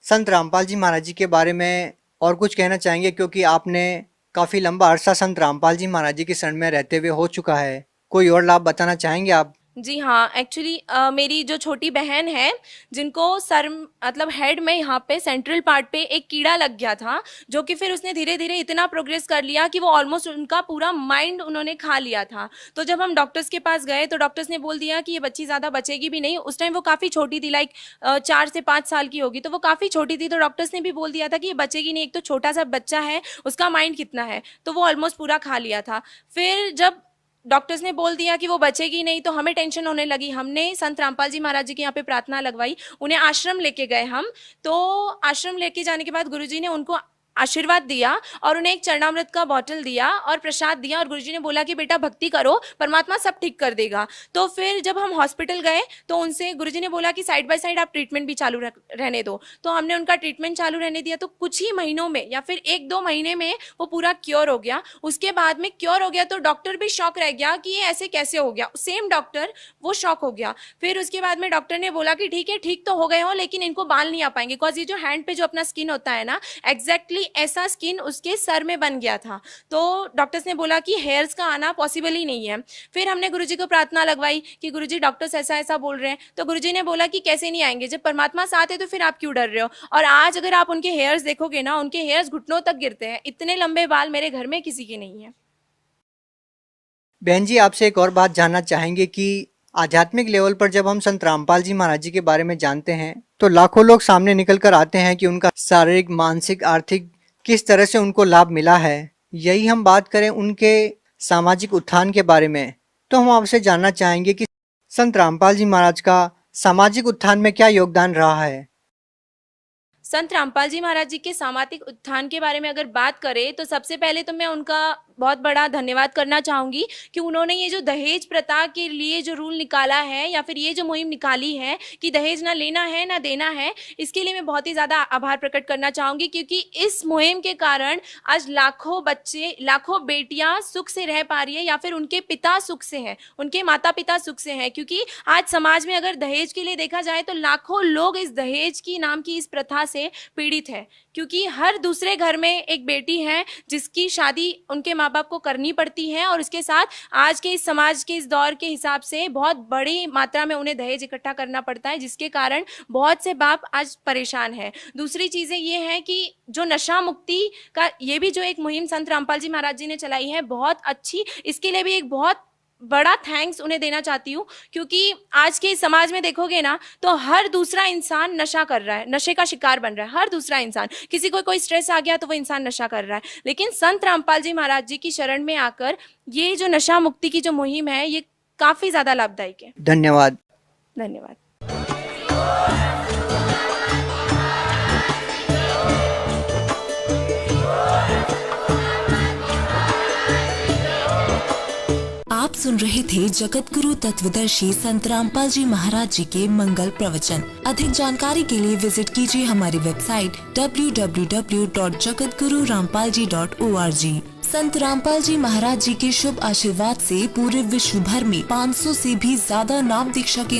Speaker 4: संत रामपाल जी महाराज जी के बारे में और कुछ कहना चाहेंगे, क्योंकि आपने काफी लंबा अरसा संत रामपाल जी महाराज जी की शरण में रहते हुए हो चुका है, कोई और लाभ बताना चाहेंगे आप?
Speaker 5: जी हाँ, एक्चुअली मेरी जो छोटी बहन है, जिनको सर मतलब हेड में यहाँ पे सेंट्रल पार्ट पे एक कीड़ा लग गया था, जो कि फिर उसने धीरे धीरे इतना प्रोग्रेस कर लिया कि वो ऑलमोस्ट उनका पूरा माइंड उन्होंने खा लिया था। तो जब हम डॉक्टर्स के पास गए तो डॉक्टर्स ने बोल दिया कि ये बच्ची ज़्यादा बचेगी भी नहीं। उस टाइम वो काफ़ी छोटी थी, लाइक 4 से 5 साल की होगी, तो वो काफ़ी छोटी थी। तो डॉक्टर्स ने भी बोल दिया था कि ये बचेगी नहीं, एक तो छोटा सा बच्चा है, उसका माइंड कितना है, तो वो ऑलमोस्ट पूरा खा लिया था। फिर जब डॉक्टर्स ने बोल दिया कि वो बचेगी नहीं, तो हमें टेंशन होने लगी। हमने संत रामपाल जी महाराज जी के यहाँ पे प्रार्थना लगवाई, उन्हें आश्रम लेके गए हम। तो आश्रम लेके जाने के बाद गुरुजी ने उनको आशीर्वाद दिया और उन्हें एक चरणामृत का बॉटल दिया और प्रसाद दिया, और गुरुजी ने बोला कि बेटा भक्ति करो, परमात्मा सब ठीक कर देगा। तो फिर जब हम हॉस्पिटल गए तो उनसे गुरुजी ने बोला कि साइड बाय साइड आप ट्रीटमेंट भी चालू रहने दो। तो हमने उनका ट्रीटमेंट चालू रहने दिया। तो कुछ ही महीनों में या फिर 1-2 महीने में वो पूरा क्योर हो गया। उसके बाद में क्योर हो गया तो डॉक्टर भी शॉक रह गया कि ये ऐसे कैसे हो गया, सेम डॉक्टर वो शॉक हो गया। फिर उसके बाद में डॉक्टर ने बोला कि ठीक है, ठीक तो हो गए हो, लेकिन इनको बाल नहीं आ पाएंगे, बिकॉज ये जो हैंड पे जो अपना स्किन होता है ना, एग्जैक्टली ऐसा स्किन उसके सर में बन गया था। तो डॉक्टर्स ने बोला कि हेयर्स का आना पॉसिबल ही नहीं है। फिर हमने गुरुजी को प्रार्थना लगवाई कि गुरुजी डॉक्टर्स ऐसा ऐसा बोल रहे हैं। तो गुरुजी ने बोला कि कैसे नहीं आएंगे, जब परमात्मा साथ है तो फिर आप क्यों डर रहे हो। और आज अगर आप उनके हेयर्स देखोगे ना, उनके हेयर्स घुटनों तक गिरते हैं। इतने लंबे बाल मेरे घर में किसी के नहीं है।
Speaker 4: बहन जी, आपसे एक और बात जानना चाहेंगे कि आध्यात्मिक लेवल पर जब हम संत रामपाल जी महाराज जी के बारे में जानते हैं तो लाखों लोग सामने निकल कर आते हैं कि उनका शारीरिक, मानसिक, आर्थिक किस तरह से उनको लाभ मिला है। यही हम बात करें उनके सामाजिक उत्थान के बारे में, तो हम आपसे जानना चाहेंगे कि संत रामपाल जी महाराज का सामाजिक उत्थान में क्या योगदान रहा है।
Speaker 5: संत रामपाल जी महाराज जी के सामाजिक उत्थान के बारे में अगर बात करें तो सबसे पहले तो मैं उनका बहुत बड़ा धन्यवाद करना चाहूँगी कि उन्होंने ये जो दहेज प्रथा के लिए जो रूल निकाला है या फिर ये जो मुहिम निकाली है कि दहेज ना लेना है ना देना है, इसके लिए मैं बहुत ही ज़्यादा आभार प्रकट करना चाहूँगी। क्योंकि इस मुहिम के कारण आज लाखों बच्चे, लाखों बेटियाँ सुख से रह पा रही है, या फिर उनके पिता सुख से हैं, उनके माता पिता सुख से हैं। क्योंकि आज समाज में अगर दहेज के लिए देखा जाए तो लाखों लोग इस दहेज की नाम की इस प्रथा से पीड़ित है। क्योंकि हर दूसरे घर में एक बेटी है जिसकी शादी उनके माँ बाप को करनी पड़ती है, और उसके साथ आज के इस समाज के इस दौर के हिसाब से बहुत बड़ी मात्रा में उन्हें दहेज इकट्ठा करना पड़ता है, जिसके कारण बहुत से बाप आज परेशान हैं। दूसरी चीज़ें ये हैं कि जो नशा मुक्ति का ये भी जो एक मुहिम संत रामपाल जी महाराज जी ने चलाई है, बहुत अच्छी, इसके लिए भी एक बहुत बड़ा थैंक्स उन्हें देना चाहती हूँ। क्योंकि आज के समाज में देखोगे ना तो हर दूसरा इंसान नशा कर रहा है, नशे का शिकार बन रहा है। हर दूसरा इंसान, किसी को कोई स्ट्रेस आ गया तो वो इंसान नशा कर रहा है। लेकिन संत रामपाल जी महाराज जी की शरण में आकर ये जो नशा मुक्ति की जो मुहिम है, ये काफी ज्यादा लाभदायक है।
Speaker 4: धन्यवाद।
Speaker 5: धन्यवाद।
Speaker 6: आप सुन रहे थे जगत गुरु तत्वदर्शी संत रामपाल जी महाराज जी के मंगल प्रवचन। अधिक जानकारी के लिए विजिट कीजिए हमारी वेबसाइट www.jagatgururampalji.org। संत रामपाल जी महाराज जी के शुभ आशीर्वाद से पूरे विश्व भर में 500 से भी ज्यादा नाम दीक्षा के